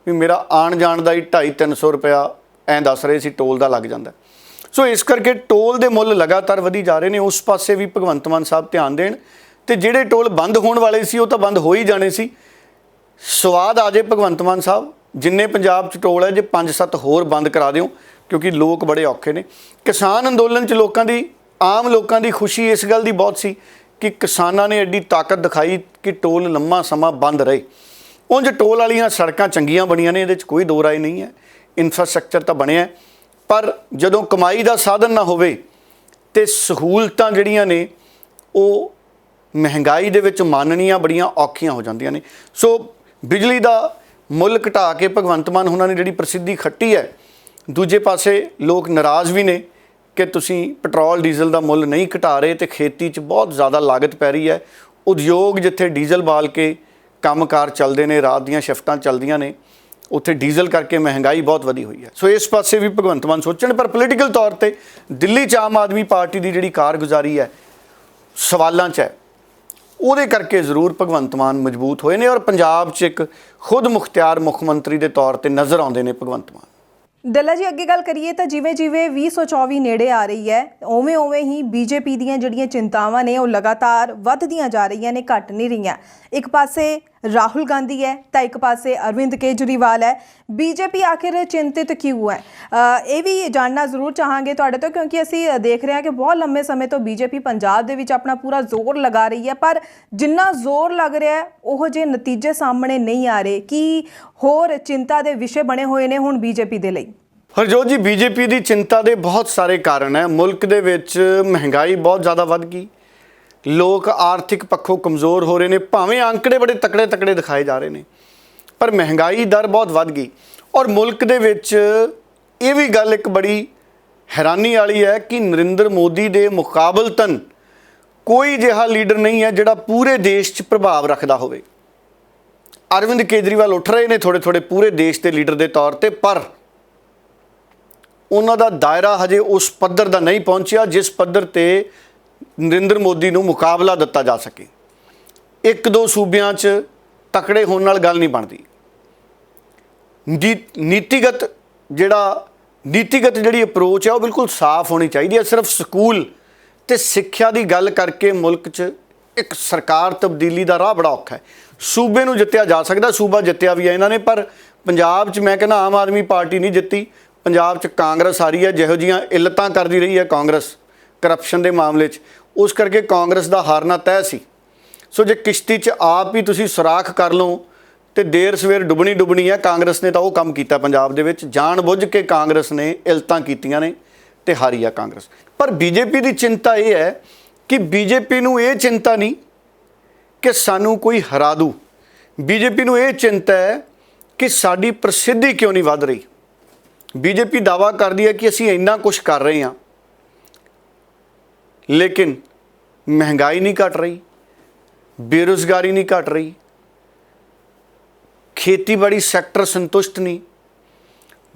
ਵੀ ਮੇਰਾ ਆਉਣ ਜਾਣ ਦਾ ਹੀ 250-300 ਰੁਪਇਆ ਐਂ ਦੱਸ ਰਹੇ ਸੀ ਟੋਲ ਦਾ ਲੱਗ ਜਾਂਦਾ। ਸੋ ਇਸ ਕਰਕੇ ਟੋਲ ਦੇ ਮੁੱਲ ਲਗਾਤਾਰ ਵਧੀ ਜਾ ਰਹੇ ਨੇ। ਉਸ ਪਾਸੇ ਵੀ ਭਗਵੰਤ ਮਾਨ ਸਾਹਿਬ ਧਿਆਨ ਦੇਣ, ਤੇ ਜਿਹੜੇ ਟੋਲ ਬੰਦ ਹੋਣ ਵਾਲੇ ਸੀ ਉਹ ਤਾਂ ਬੰਦ ਹੋ ਹੀ ਜਾਣੇ ਸੀ। ਸਵਾਦ ਆ ਜੇ ਭਗਵੰਤ ਮਾਨ ਸਾਹਿਬ, ਜਿੰਨੇ ਪੰਜਾਬ 'ਚ ਟੋਲ ਹੈ ਜੇ 5-7 ਹੋਰ ਬੰਦ ਕਰਾ ਦਿਓ, ਕਿਉਂਕਿ ਲੋਕ ਬੜੇ ਔਖੇ ਨੇ। ਕਿਸਾਨ ਅੰਦੋਲਨ 'ਚ ਲੋਕਾਂ ਦੀ, ਆਮ ਲੋਕਾਂ ਦੀ ਖੁਸ਼ੀ ਇਸ ਗੱਲ ਦੀ ਬਹੁਤ ਸੀ ਕਿ ਕਿਸਾਨਾਂ ਨੇ ਐਡੀ ਤਾਕਤ ਦਿਖਾਈ ਕਿ ਟੋਲ ਲੰਮਾ ਸਮਾਂ ਬੰਦ ਰਹੇ। ਉਂਝ ਟੋਲ ਵਾਲੀਆਂ ਸੜਕਾਂ ਚੰਗੀਆਂ ਬਣੀਆਂ ਨੇ, ਇਹਦੇ 'ਚ ਕੋਈ ਦੋ ਰਾਏ ਨਹੀਂ ਹੈ, ਇਨਫਰਾਸਟ੍ਰਕਚਰ ਤਾਂ ਬਣਿਆ, ਪਰ ਜਦੋਂ ਕਮਾਈ ਦਾ ਸਾਧਨ ਨਾ ਹੋਵੇ ਤੇ ਸਹੂਲਤਾਂ ਜਿਹੜੀਆਂ ਨੇ ਉਹ ਮਹਿੰਗਾਈ ਦੇ ਵਿੱਚ ਮੰਨਣੀਆਂ ਬੜੀਆਂ ਔਖੀਆਂ ਹੋ ਜਾਂਦੀਆਂ ਨੇ। ਸੋ ਬਿਜਲੀ ਦਾ ਮੁੱਲ ਘਟਾ ਕੇ ਭਗਵੰਤ ਮਾਨ ਉਹਨਾਂ ਨੇ ਜਿਹੜੀ ਪ੍ਰਸਿੱਧੀ ਖੱਟੀ ਹੈ, ਦੂਜੇ ਪਾਸੇ ਲੋਕ ਨਾਰਾਜ਼ ਵੀ ਨੇ ਕਿ ਤੁਸੀਂ ਪੈਟਰੋਲ ਡੀਜ਼ਲ ਦਾ ਮੁੱਲ ਨਹੀਂ ਘਟਾ ਰਹੇ ਤੇ ਖੇਤੀ 'ਚ ਬਹੁਤ ਜ਼ਿਆਦਾ ਲਾਗਤ ਪੈ ਰਹੀ ਹੈ। ਉਦਯੋਗ ਜਿੱਥੇ ਡੀਜ਼ਲ ਬਾਲ ਕੇ ਕੰਮਕਾਰ ਚੱਲਦੇ ਨੇ, ਰਾਤ ਦੀਆਂ ਸ਼ਿਫਟਾਂ ਚੱਲਦੀਆਂ ਨੇ, ਉੱਥੇ ਡੀਜ਼ਲ ਕਰਕੇ ਮਹਿੰਗਾਈ ਬਹੁਤ ਵਧੀ ਹੋਈ ਹੈ। ਸੋ ਇਸ ਪਾਸੇ ਵੀ ਭਗਵੰਤ ਮਾਨ ਸੋਚਣ। ਪਰ ਪੋਲੀਟੀਕਲ ਤੌਰ ਤੇ ਦਿੱਲੀ 'ਚ ਆਮ ਆਦਮੀ ਪਾਰਟੀ ਦੀ ਜਿਹੜੀ ਕਾਰਗੁਜ਼ਾਰੀ ਹੈ ਸਵਾਲਾਂ 'ਚ ਹੈ, ਉਹਦੇ ਕਰਕੇ ਜ਼ਰੂਰ ਭਗਵੰਤ ਮਾਨ ਮਜ਼ਬੂਤ ਹੋਏ ਨੇ ਔਰ ਪੰਜਾਬ 'ਚ ਇੱਕ ਖੁਦ ਮੁਖਤਿਆਰ ਮੁੱਖ ਮੰਤਰੀ ਦੇ ਤੌਰ ਤੇ ਨਜ਼ਰ ਆਉਂਦੇ ਨੇ ਭਗਵੰਤ ਮਾਨ। ਡੱਲਾ ਜੀ, ਅੱਗੇ ਗੱਲ ਕਰੀਏ ਤਾਂ ਜਿਵੇਂ 2024 ਨੇੜੇ ਆ ਰਹੀ ਹੈ, ਉਵੇਂ ਹੀ ਬੀਜੇਪੀ ਦੀਆਂ ਜਿਹੜੀਆਂ ਚਿੰਤਾਵਾਂ ਨੇ ਉਹ ਲਗਾਤਾਰ ਵੱਧਦੀਆਂ ਜਾ ਰਹੀਆਂ ਨੇ, ਘਟ ਨਹੀਂ ਰਹੀਆਂ। ਇੱਕ ਪਾਸੇ ਰਾਹੁਲ ਗਾਂਧੀ ਹੈ ਤਾਂ ਇੱਕ ਪਾਸੇ ਅਰਵਿੰਦ ਕੇਜਰੀਵਾਲ ਹੈ। ਬੀਜੇਪੀ ਆਖਿਰ ਚਿੰਤਿਤ ਕਿਉਂ ਹੈ? ਇਹ ਵੀ ਜਾਣਨਾ ਜ਼ਰੂਰ ਚਾਹਾਂਗੇ ਤੁਹਾਡੇ ਤੋਂ, ਕਿਉਂਕਿ ਅਸੀਂ ਦੇਖ ਰਹੇ ਹਾਂ ਕਿ ਬਹੁਤ ਲੰਮੇ ਸਮੇਂ ਤੋਂ ਬੀਜੇਪੀ ਪੰਜਾਬ ਦੇ ਵਿੱਚ ਆਪਣਾ ਪੂਰਾ ਜ਼ੋਰ ਲਗਾ ਰਹੀ ਹੈ, ਪਰ ਜਿੰਨਾ ਜ਼ੋਰ ਲੱਗ ਰਿਹਾ ਹੈ ਉਹੋ ਜਿਹੇ ਨਤੀਜੇ ਸਾਹਮਣੇ ਨਹੀਂ ਆ ਰਹੇ। ਕੀ ਹੋਰ ਚਿੰਤਾ ਦੇ ਵਿਸ਼ੇ ਬਣੇ ਹੋਏ ਨੇ ਹੁਣ ਬੀਜੇਪੀ ਦੇ ਲਈ? ਹਰਜੋਤ ਜੀ, ਬੀਜੇਪੀ ਦੀ ਚਿੰਤਾ ਦੇ ਬਹੁਤ ਸਾਰੇ ਕਾਰਨ ਹੈ। ਮੁਲਕ ਦੇ ਵਿੱਚ ਮਹਿੰਗਾਈ ਬਹੁਤ ਜ਼ਿਆਦਾ ਵੱਧ ਗਈ, ਲੋਕ ਆਰਥਿਕ ਪੱਖੋਂ ਕਮਜ਼ੋਰ ਹੋ ਰਹੇ ਨੇ, ਭਾਵੇਂ ਅੰਕੜੇ ਬੜੇ ਤਕੜੇ ਦਿਖਾਏ ਜਾ ਰਹੇ ਨੇ, ਪਰ ਮਹਿੰਗਾਈ ਦਰ ਬਹੁਤ ਵੱਧ ਗਈ। ਔਰ ਮੁਲਕ ਦੇ ਵਿੱਚ ਇਹ ਵੀ ਗੱਲ ਇੱਕ ਬੜੀ ਹੈਰਾਨੀ ਵਾਲੀ ਹੈ ਕਿ ਨਰਿੰਦਰ ਮੋਦੀ ਦੇ ਮੁਕਾਬਲਤਨ ਕੋਈ ਅਜਿਹਾ ਲੀਡਰ ਨਹੀਂ ਹੈ ਜਿਹੜਾ ਪੂਰੇ ਦੇਸ਼ 'ਚ ਪ੍ਰਭਾਵ ਰੱਖਦਾ ਹੋਵੇ। ਅਰਵਿੰਦ ਕੇਜਰੀਵਾਲ ਉੱਠ ਰਹੇ ਨੇ ਥੋੜ੍ਹੇ ਪੂਰੇ ਦੇਸ਼ ਦੇ ਲੀਡਰ ਦੇ ਤੌਰ ਤੇ, ਪਰ ਉਹਨਾਂ ਦਾ ਦਾਇਰਾ ਹਜੇ ਉਸ ਪੱਧਰ ਦਾ ਨਹੀਂ ਪਹੁੰਚਿਆ ਜਿਸ ਪੱਧਰ ਤੇ ਨਰਿੰਦਰ ਮੋਦੀ ਨੂੰ ਮੁਕਾਬਲਾ ਦਿੱਤਾ ਜਾ ਸਕੇ। ਇੱਕ ਦੋ ਸੂਬਿਆਂ 'ਚ ਤਕੜੇ ਹੋਣ ਨਾਲ ਗੱਲ ਨਹੀਂ ਬਣਦੀ। ਨੀਤੀਗਤ ਜਿਹੜੀ ਅਪਰੋਚ ਹੈ ਉਹ ਬਿਲਕੁਲ ਸਾਫ਼ ਹੋਣੀ ਚਾਹੀਦੀ ਹੈ। ਸਿਰਫ ਸਕੂਲ ਤੇ ਸਿੱਖਿਆ ਦੀ ਗੱਲ ਕਰਕੇ ਮੁਲਕ 'ਚ ਇੱਕ ਸਰਕਾਰ ਤਬਦੀਲੀ ਦਾ ਰਾਹ ਬੜਾ ਔਖਾ ਹੈ। ਸੂਬੇ ਨੂੰ ਜਿੱਤਿਆ ਜਾ ਸਕਦਾ, ਸੂਬਾ ਜਿੱਤਿਆ ਵੀ ਹੈ ਇਹਨਾਂ ਨੇ, ਪਰ ਪੰਜਾਬ 'ਚ ਮੈਂ ਕਹਿੰਦਾ ਆਮ ਆਦਮੀ ਪਾਰਟੀ ਨਹੀਂ ਜਿੱਤੀ। ਪੰਜਾਬ 'ਚ ਕਾਂਗਰਸ ਆ ਰਹੀ ਹੈ, ਜਿਹੋ ਜਿਹੀਆਂ ਇਲਤਾਂ ਕਰਦੀ ਰਹੀ ਹੈ ਕਾਂਗਰਸ ਕਰਪਸ਼ਨ ਦੇ ਮਾਮਲੇ 'ਚ, ਉਸ ਕਰਕੇ ਕਾਂਗਰਸ ਦਾ ਹਾਰਨਾ ਤੈਅ ਸੀ। ਸੋ ਜੇ ਕਿਸ਼ਤੀ 'ਚ ਆਪ ਹੀ ਤੁਸੀਂ ਸੁਰਾਖ ਕਰ ਲਓ ਤੇ ਦੇਰ ਸਵੇਰ ਡੁੱਬਣੀ ਹੈ। ਕਾਂਗਰਸ ਨੇ ਤਾਂ ਉਹ ਕੰਮ ਕੀਤਾ ਪੰਜਾਬ ਦੇ ਵਿੱਚ, ਜਾਣ ਬੁੱਝ ਕੇ ਕਾਂਗਰਸ ਨੇ ਇਲਤਾਂ ਕੀਤੀਆਂ ਨੇ ਤੇ ਹਾਰੀ ਆ ਕਾਂਗਰਸ। ਪਰ ਬੀਜੇਪੀ ਦੀ ਚਿੰਤਾ ਇਹ ਹੈ ਕਿ ਬੀਜੇਪੀ ਨੂੰ ਇਹ ਚਿੰਤਾ ਨਹੀਂ ਕਿ ਸਾਨੂੰ ਕੋਈ ਹਰਾ ਦੂ, ਬੀਜੇਪੀ ਨੂੰ ਇਹ ਚਿੰਤਾ ਹੈ ਕਿ ਸਾਡੀ ਪ੍ਰਸਿੱਧੀ ਕਿਉਂ ਨਹੀਂ ਵੱਧ ਰਹੀ। ਬੀਜੇਪੀ ਦਾਅਵਾ ਕਰਦੀ ਹੈ ਕਿ ਅਸੀਂ ਇੰਨਾ ਕੁਝ ਕਰ ਰਹੇ ਹਾਂ, ਲੇਕਿਨ ਮਹਿੰਗਾਈ ਨਹੀਂ ਘਟ ਰਹੀ, ਬੇਰੁਜ਼ਗਾਰੀ ਨਹੀਂ ਘਟ ਰਹੀ, ਖੇਤੀਬਾੜੀ ਸੈਕਟਰ ਸੰਤੁਸ਼ਟ ਨਹੀਂ,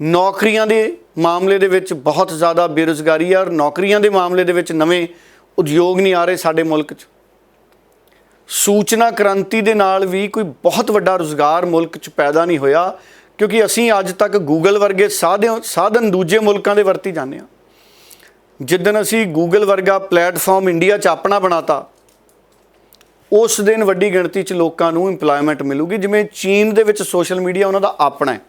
ਨੌਕਰੀਆਂ ਦੇ ਮਾਮਲੇ ਦੇ ਵਿੱਚ ਬਹੁਤ ਜ਼ਿਆਦਾ ਬੇਰੁਜ਼ਗਾਰੀ ਹੈ ਔਰ ਨੌਕਰੀਆਂ ਦੇ ਮਾਮਲੇ ਦੇ ਵਿੱਚ ਨਵੇਂ ਉਦਯੋਗ ਨਹੀਂ ਆ ਰਹੇ ਸਾਡੇ ਮੁਲਕ 'ਚ। ਸੂਚਨਾ ਕ੍ਰਾਂਤੀ ਦੇ ਨਾਲ ਵੀ ਕੋਈ ਬਹੁਤ ਵੱਡਾ ਰੁਜ਼ਗਾਰ ਮੁਲਕ 'ਚ ਪੈਦਾ ਨਹੀਂ ਹੋਇਆ, ਕਿਉਂਕਿ ਅਸੀਂ ਅੱਜ ਤੱਕ ਗੂਗਲ ਵਰਗੇ ਸਾਧਨ ਦੂਜੇ ਮੁਲਕਾਂ ਦੇ ਵਰਤੀ ਜਾਂਦੇ ਹਾਂ। ਜਿੱਦਣ ਅਸੀਂ ਗੂਗਲ ਵਰਗਾ ਪਲੇਟਫਾਰਮ ਇੰਡੀਆ 'ਚ ਆਪਣਾ ਬਣਾਤਾ, ਉਸ ਦਿਨ ਵੱਡੀ ਗਿਣਤੀ 'ਚ ਲੋਕਾਂ ਨੂੰ ਇੰਪਲੋਇਮੈਂਟ ਮਿਲੂਗੀ। ਜਿਵੇਂ ਚੀਨ ਦੇ ਵਿੱਚ ਸੋਸ਼ਲ ਮੀਡੀਆ ਉਹਨਾਂ ਦਾ ਆਪਣਾ ਹੈ।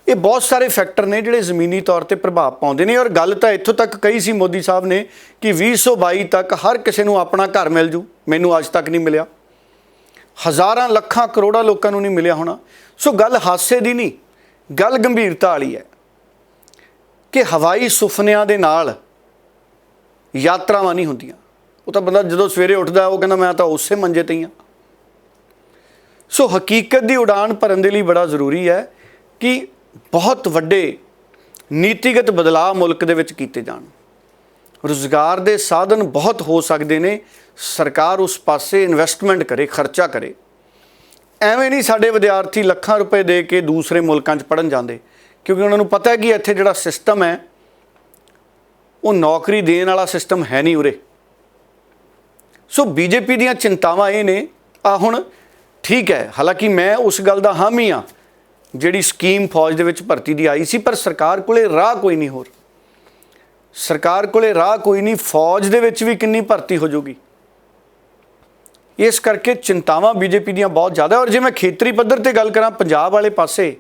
ਇਹ ਬਹੁਤ ਸਾਰੇ ਫੈਕਟਰ ਨੇ ਜਿਹੜੇ ਜ਼ਮੀਨੀ ਤੌਰ ਤੇ ਪ੍ਰਭਾਵ ਪਾਉਂਦੇ ਨੇ। ਔਰ ਗੱਲ ਤਾਂ ਇੱਥੋਂ ਤੱਕ ਕਹੀ ਸੀ ਮੋਦੀ ਸਾਹਿਬ ਨੇ ਕਿ 2022 ਤੱਕ ਹਰ ਕਿਸੇ ਨੂੰ ਆਪਣਾ ਘਰ ਮਿਲ ਜੂ। ਮੈਨੂੰ ਅੱਜ ਤੱਕ ਨਹੀਂ ਮਿਲਿਆ, ਹਜ਼ਾਰਾਂ ਲੱਖਾਂ ਕਰੋੜਾਂ ਲੋਕਾਂ ਨੂੰ ਨਹੀਂ ਮਿਲਿਆ ਹੋਣਾ। ਸੋ ਗੱਲ ਹਾਸੇ ਦੀ ਨਹੀਂ, ਗੱਲ ਗੰਭੀਰਤਾ ਵਾਲੀ ਹੈ ਕਿ ਹਵਾਈ ਸੁਪਨਿਆਂ ਦੇ ਨਾਲ ਯਾਤਰਾਵਾਂ ਨਹੀਂ ਹੁੰਦੀਆਂ। ਉਹ ਤਾਂ ਬੰਦਾ ਜਦੋਂ ਸਵੇਰੇ ਉੱਠਦਾ ਉਹ ਕਹਿੰਦਾ ਮੈਂ ਤਾਂ ਉਸੇ ਮੰਜੇ ਤੇ ਹੀ ਹਾਂ। ਸੋ ਹਕੀਕਤ ਦੀ ਉਡਾਨ ਭਰਨ ਦੇ ਲਈ ਬੜਾ ਜ਼ਰੂਰੀ ਹੈ ਕਿ ਬਹੁਤ ਵੱਡੇ ਨੀਤੀਗਤ ਬਦਲਾਅ ਮੁਲਕ ਦੇ ਵਿੱਚ ਕੀਤੇ ਜਾਣ। ਰੁਜ਼ਗਾਰ ਦੇ ਸਾਧਨ ਬਹੁਤ ਹੋ ਸਕਦੇ ਨੇ, ਸਰਕਾਰ ਉਸ ਪਾਸੇ ਇਨਵੈਸਟਮੈਂਟ ਕਰੇ, ਖਰਚਾ ਕਰੇ। ਐਵੇਂ ਨਹੀਂ ਸਾਡੇ ਵਿਦਿਆਰਥੀ ਲੱਖਾਂ ਰੁਪਏ ਦੇ ਕੇ ਦੂਸਰੇ ਮੁਲਕਾਂ 'ਚ ਪੜ੍ਹਨ ਜਾਂਦੇ, ਕਿਉਂਕਿ ਉਹਨਾਂ ਨੂੰ ਪਤਾ ਹੈ ਕਿ ਇੱਥੇ ਜਿਹੜਾ ਸਿਸਟਮ ਹੈ ਉਹ ਨੌਕਰੀ ਦੇਣ ਵਾਲਾ ਸਿਸਟਮ ਹੈ ਨਹੀਂ ਉਰੇ। ਸੋ ਬੀਜੇਪੀ ਦੀਆਂ ਚਿੰਤਾਵਾਂ ਇਹ ਨੇ ਆ ਹੁਣ ਠੀਕ ਹੈ, ਹਾਲਾਂਕਿ ਮੈਂ ਉਸ ਗੱਲ ਦਾ ਹਾਮੀ ਹਾਂ ਜਿਹੜੀ ਸਕੀਮ ਫੌਜ ਦੇ ਵਿੱਚ ਭਰਤੀ ਦੀ ਆਈ ਸੀ, ਪਰ ਸਰਕਾਰ ਕੋਲੇ ਰਾਹ ਕੋਈ ਨਹੀਂ, ਹੋਰ ਸਰਕਾਰ ਕੋਲੇ ਰਾਹ ਕੋਈ ਨਹੀਂ। ਫੌਜ ਦੇ ਵਿੱਚ ਵੀ ਕਿੰਨੀ ਭਰਤੀ ਹੋ ਜਾਊਗੀ, ਇਸ ਕਰਕੇ ਚਿੰਤਾਵਾਂ ਬੀਜੇਪੀ ਦੀਆਂ ਬਹੁਤ ਜ਼ਿਆਦਾ। ਔਰ ਜੇ ਮੈਂ ਖੇਤਰੀ ਪੱਧਰ ਤੇ ਗੱਲ ਕਰਾਂ ਪੰਜਾਬ ਵਾਲੇ ਪਾਸੇ,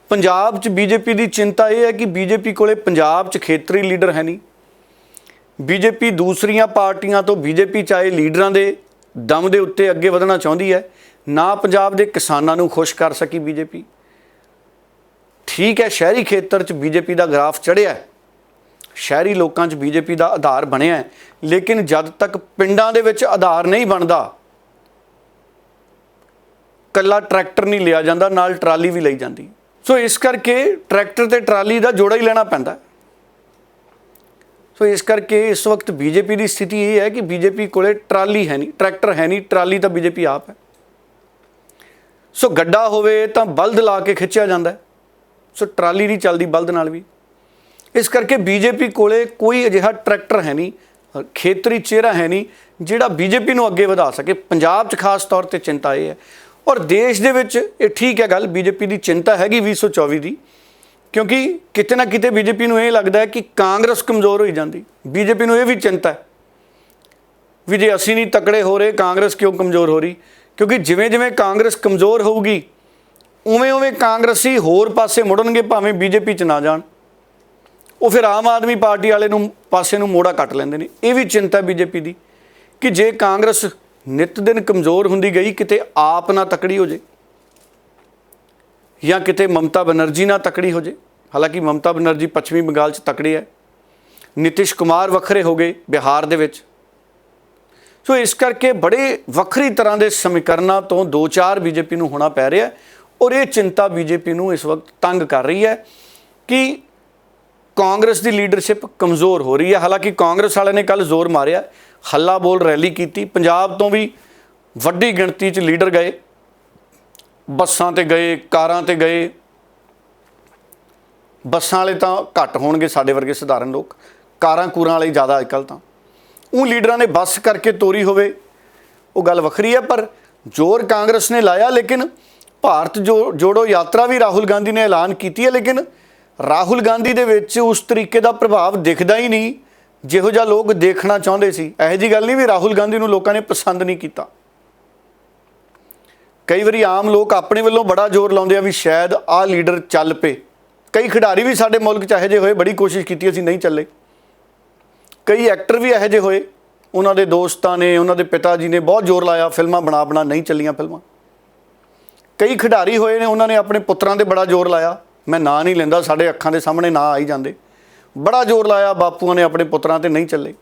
ਪੰਜਾਬ 'ਚ ਬੀਜੇਪੀ ਦੀ ਚਿੰਤਾ ਇਹ ਹੈ ਕਿ ਬੀਜੇਪੀ ਕੋਲੇ ਪੰਜਾਬ 'ਚ ਖੇਤਰੀ ਲੀਡਰ ਹੈ ਨਹੀਂ। ਬੀਜੇਪੀ ਦੂਸਰੀਆਂ ਪਾਰਟੀਆਂ ਤੋਂ ਬੀਜੇਪੀ ਚਾਹੇ ਲੀਡਰਾਂ ਦੇ ਦਮ ਦੇ ਉੱਤੇ ਅੱਗੇ ਵਧਣਾ ਚਾਹੁੰਦੀ ਹੈ, ਨਾ ਪੰਜਾਬ ਦੇ ਕਿਸਾਨਾਂ ਨੂੰ ਖੁਸ਼ ਕਰ ਸਕੀ ਬੀਜੇਪੀ। ਠੀਕ ਹੈ, ਸ਼ਹਿਰੀ ਖੇਤਰ 'ਚ ਬੀਜੇਪੀ ਦਾ ਗ੍ਰਾਫ ਚੜ੍ਹਿਆ, ਸ਼ਹਿਰੀ ਲੋਕਾਂ 'ਚ ਬੀਜੇਪੀ ਦਾ ਆਧਾਰ ਬਣਿਆ, ਲੇਕਿਨ ਜਦ ਤੱਕ ਪਿੰਡਾਂ ਦੇ ਵਿੱਚ ਆਧਾਰ ਨਹੀਂ ਬਣਦਾ, ਕੱਲਾ ਟਰੈਕਟਰ ਨਹੀਂ ਲਿਆ ਜਾਂਦਾ, ਨਾਲ ਟਰਾਲੀ ਵੀ ਲਈ ਜਾਂਦੀ। ਸੋ ਇਸ ਕਰਕੇ ਟਰੈਕਟਰ ਤੇ ਟਰਾਲੀ ਦਾ ਜੋੜਾ ਹੀ ਲੈਣਾ ਪੈਂਦਾ। ਸੋ ਇਸ ਕਰਕੇ ਇਸ ਵਕਤ ਬੀਜੇਪੀ ਦੀ ਸਥਿਤੀ ਇਹ ਹੈ ਕਿ ਬੀਜੇਪੀ ਕੋਲੇ ਟਰਾਲੀ ਹੈ ਨਹੀਂ, ਟਰੈਕਟਰ ਹੈ ਨਹੀਂ, ਟਰਾਲੀ ਤਾਂ ਬੀਜੇਪੀ ਆਪ ਹੈ। ਸੋ ਗੱਡਾ ਹੋਵੇ ਤਾਂ ਬਲਦ ਲਾ ਕੇ ਖਿੱਚਿਆ ਜਾਂਦਾ, ਸੋ ਟਰਾਲੀ ਨਹੀਂ ਚੱਲਦੀ ਬਲਦ ਨਾਲ ਵੀ। ਇਸ ਕਰਕੇ ਬੀਜੇਪੀ ਕੋਲੇ ਕੋਈ ਅਜਿਹਾ ਟਰੈਕਟਰ ਹੈ ਨਹੀਂ, ਖੇਤਰੀ ਚਿਹਰਾ ਹੈ ਨਹੀਂ ਜਿਹੜਾ ਬੀਜੇਪੀ ਨੂੰ ਅੱਗੇ ਵਧਾ ਸਕੇ। ਪੰਜਾਬ 'ਚ ਖਾਸ ਤੌਰ ਤੇ ਚਿੰਤਾ ਇਹ ਹੈ, ਔਰ ਦੇਸ਼ ਦੇ ਵਿੱਚ ਇਹ ਠੀਕ ਹੈ ਗੱਲ, ਬੀਜੇਪੀ ਦੀ ਚਿੰਤਾ ਹੈਗੀ 2024 ਦੀ, ਕਿਉਂਕਿ ਕਿਤੇ ਨਾ ਕਿਤੇ ਬੀਜੇਪੀ ਨੂੰ ਇਹ ਲੱਗਦਾ ਹੈ ਕਿ ਕਾਂਗਰਸ ਕਮਜ਼ੋਰ ਹੋਈ ਜਾਂਦੀ। ਬੀਜੇਪੀ ਨੂੰ ਇਹ ਵੀ ਚਿੰਤਾ ਹੈ ਵੀ ਜੇ ਅਸੀਂ ਨਹੀਂ ਤਕੜੇ ਹੋ ਰਹੇ, ਕਾਂਗਰਸ ਕਿਉਂ ਕਮਜ਼ੋਰ ਹੋ ਰਹੀ, ਕਿਉਂਕਿ ਜਿਵੇਂ ਜਿਵੇਂ ਕਾਂਗਰਸ ਕਮਜ਼ੋਰ ਹੋਊਗੀ ਉਵੇਂ ਉਵੇਂ ਕਾਂਗਰਸੀ ਹੋਰ ਪਾਸੇ ਮੁੜਨਗੇ, ਭਾਵੇਂ ਬੀਜੇਪੀ 'ਚ ਨਾ ਜਾਣ। ਉਹ ਫਿਰ ਆਮ ਆਦਮੀ ਪਾਰਟੀ ਵਾਲੇ ਨੂੰ ਪਾਸੇ ਨੂੰ ਮੋੜਾ ਕੱਟ ਲੈਂਦੇ ਨੇ। ਇਹ ਵੀ ਚਿੰਤਾ ਬੀਜੇਪੀ ਦੀ ਕਿ ਜੇ ਕਾਂਗਰਸ ਨਿਤ ਦਿਨ ਕਮਜ਼ੋਰ ਹੁੰਦੀ ਗਈ, ਕਿਤੇ ਆਪ ਨਾ ਤਕੜੀ ਹੋ ਜੇ ਜਾਂ ਕਿਤੇ ਮਮਤਾ ਬਨਰਜੀ ਨਾ ਤਕੜੀ ਹੋ ਜੇ। ਹਾਲਾਂਕਿ ਮਮਤਾ ਬਨਰਜੀ ਪੱਛਮੀ ਬੰਗਾਲ 'ਚ ਤਕੜੇ ਹੈ, ਨਿਤਿਸ਼ ਕੁਮਾਰ ਵੱਖਰੇ ਹੋ ਗਏ ਬਿਹਾਰ ਦੇ ਵਿੱਚ। ਸੋ ਇਸ ਕਰਕੇ ਬੜੇ ਵੱਖਰੀ ਤਰ੍ਹਾਂ ਦੇ ਸਮੀਕਰਨਾਂ ਤੋਂ ਦੋ ਚਾਰ ਬੀਜੇਪੀ ਨੂੰ ਹੋਣਾ ਪੈ ਰਿਹਾ, ਔਰ ਇਹ ਚਿੰਤਾ ਬੀਜੇਪੀ ਨੂੰ ਇਸ ਵਕਤ ਤੰਗ ਕਰ ਰਹੀ ਹੈ ਕਿ ਕਾਂਗਰਸ ਦੀ ਲੀਡਰਸ਼ਿਪ ਕਮਜ਼ੋਰ ਹੋ ਰਹੀ ਹੈ। ਹਾਲਾਂਕਿ ਕਾਂਗਰਸ ਵਾਲਿਆਂ ਨੇ ਕੱਲ੍ਹ ਜ਼ੋਰ ਮਾਰਿਆ, ਹੱਲਾ ਬੋਲ ਰੈਲੀ ਕੀਤੀ, ਪੰਜਾਬ ਤੋਂ ਵੀ ਵੱਡੀ ਗਿਣਤੀ 'ਚ ਲੀਡਰ ਗਏ, ਬੱਸਾਂ ਤੇ ਗਏ, ਕਾਰਾਂ ਤੇ ਗਏ। ਬੱਸਾਂ ਵਾਲੇ ਤਾਂ ਘੱਟ ਹੋਣਗੇ, ਸਾਡੇ ਵਰਗੇ ਸਧਾਰਨ ਲੋਕ, ਕਾਰਾਂ ਕੂਰਾਂ ਵਾਲੇ ਜ਼ਿਆਦਾ ਅੱਜ ਕੱਲ੍ਹ ਤਾਂ। ਉਹ ਲੀਡਰਾਂ ਨੇ ਬੱਸ ਕਰਕੇ ਤੋਰੀ ਹੋਵੇ ਉਹ ਗੱਲ ਵੱਖਰੀ ਹੈ, ਪਰ ਜ਼ੋਰ ਕਾਂਗਰਸ ਨੇ ਲਾਇਆ। ਲੇਕਿਨ ਭਾਰਤ ਜੋੜੋ ਯਾਤਰਾ ਵੀ ਰਾਹੁਲ ਗਾਂਧੀ ਨੇ ਐਲਾਨ ਕੀਤੀ ਹੈ, ਲੇਕਿਨ ਰਾਹੁਲ ਗਾਂਧੀ ਦੇ ਵਿੱਚ ਉਸ ਤਰੀਕੇ ਦਾ ਪ੍ਰਭਾਵ ਦਿਖਦਾ ਹੀ ਨਹੀਂ ਜਿਹੋ ਜਿਹਾ ਲੋਕ ਦੇਖਣਾ ਚਾਹੁੰਦੇ ਸੀ। ਇਹੋ ਜਿਹੀ ਗੱਲ ਨਹੀਂ ਵੀ ਰਾਹੁਲ ਗਾਂਧੀ ਨੂੰ ਲੋਕਾਂ ਨੇ ਪਸੰਦ ਨਹੀਂ ਕੀਤਾ। ਕਈ ਵਾਰੀ ਆਮ ਲੋਕ ਆਪਣੇ ਵੱਲੋਂ ਬੜਾ ਜ਼ੋਰ ਲਾਉਂਦੇ ਆ ਵੀ ਸ਼ਾਇਦ ਆਹ ਲੀਡਰ ਚੱਲ ਪਏ। ਕਈ ਖਿਡਾਰੀ ਵੀ ਸਾਡੇ ਮੁਲਕ 'ਚ ਇਹੋ ਜਿਹੇ ਹੋਏ, ਬੜੀ ਕੋਸ਼ਿਸ਼ ਕੀਤੀ ਅਸੀਂ ਨਹੀਂ ਚੱਲੇ। ਕਈ ਐਕਟਰ ਵੀ ਇਹੋ ਜਿਹੇ ਹੋਏ, ਉਹਨਾਂ ਦੇ ਦੋਸਤਾਂ ਨੇ, ਉਹਨਾਂ ਦੇ ਪਿਤਾ ਜੀ ਨੇ ਬਹੁਤ ਜ਼ੋਰ ਲਾਇਆ, ਫਿਲਮਾਂ ਬਣਾ ਨਹੀਂ ਚੱਲੀਆਂ ਫਿਲਮਾਂ। ਕਈ ਖਿਡਾਰੀ ਹੋਏ ਨੇ, ਉਹਨਾਂ ਨੇ ਆਪਣੇ ਪੁੱਤਰਾਂ 'ਤੇ ਬੜਾ ਜ਼ੋਰ ਲਾਇਆ, ਮੈਂ ਨਾਂ ਨਹੀਂ ਲੈਂਦਾ, ਸਾਡੇ ਅੱਖਾਂ ਦੇ ਸਾਹਮਣੇ ਨਾਂ ਆਈ ਜਾਂਦੇ, ਬੜਾ ਜ਼ੋਰ ਲਾਇਆ ਬਾਪੂਆਂ ਨੇ ਆਪਣੇ ਪੁੱਤਰਾਂ 'ਤੇ, ਨਹੀਂ ਚੱਲੇ।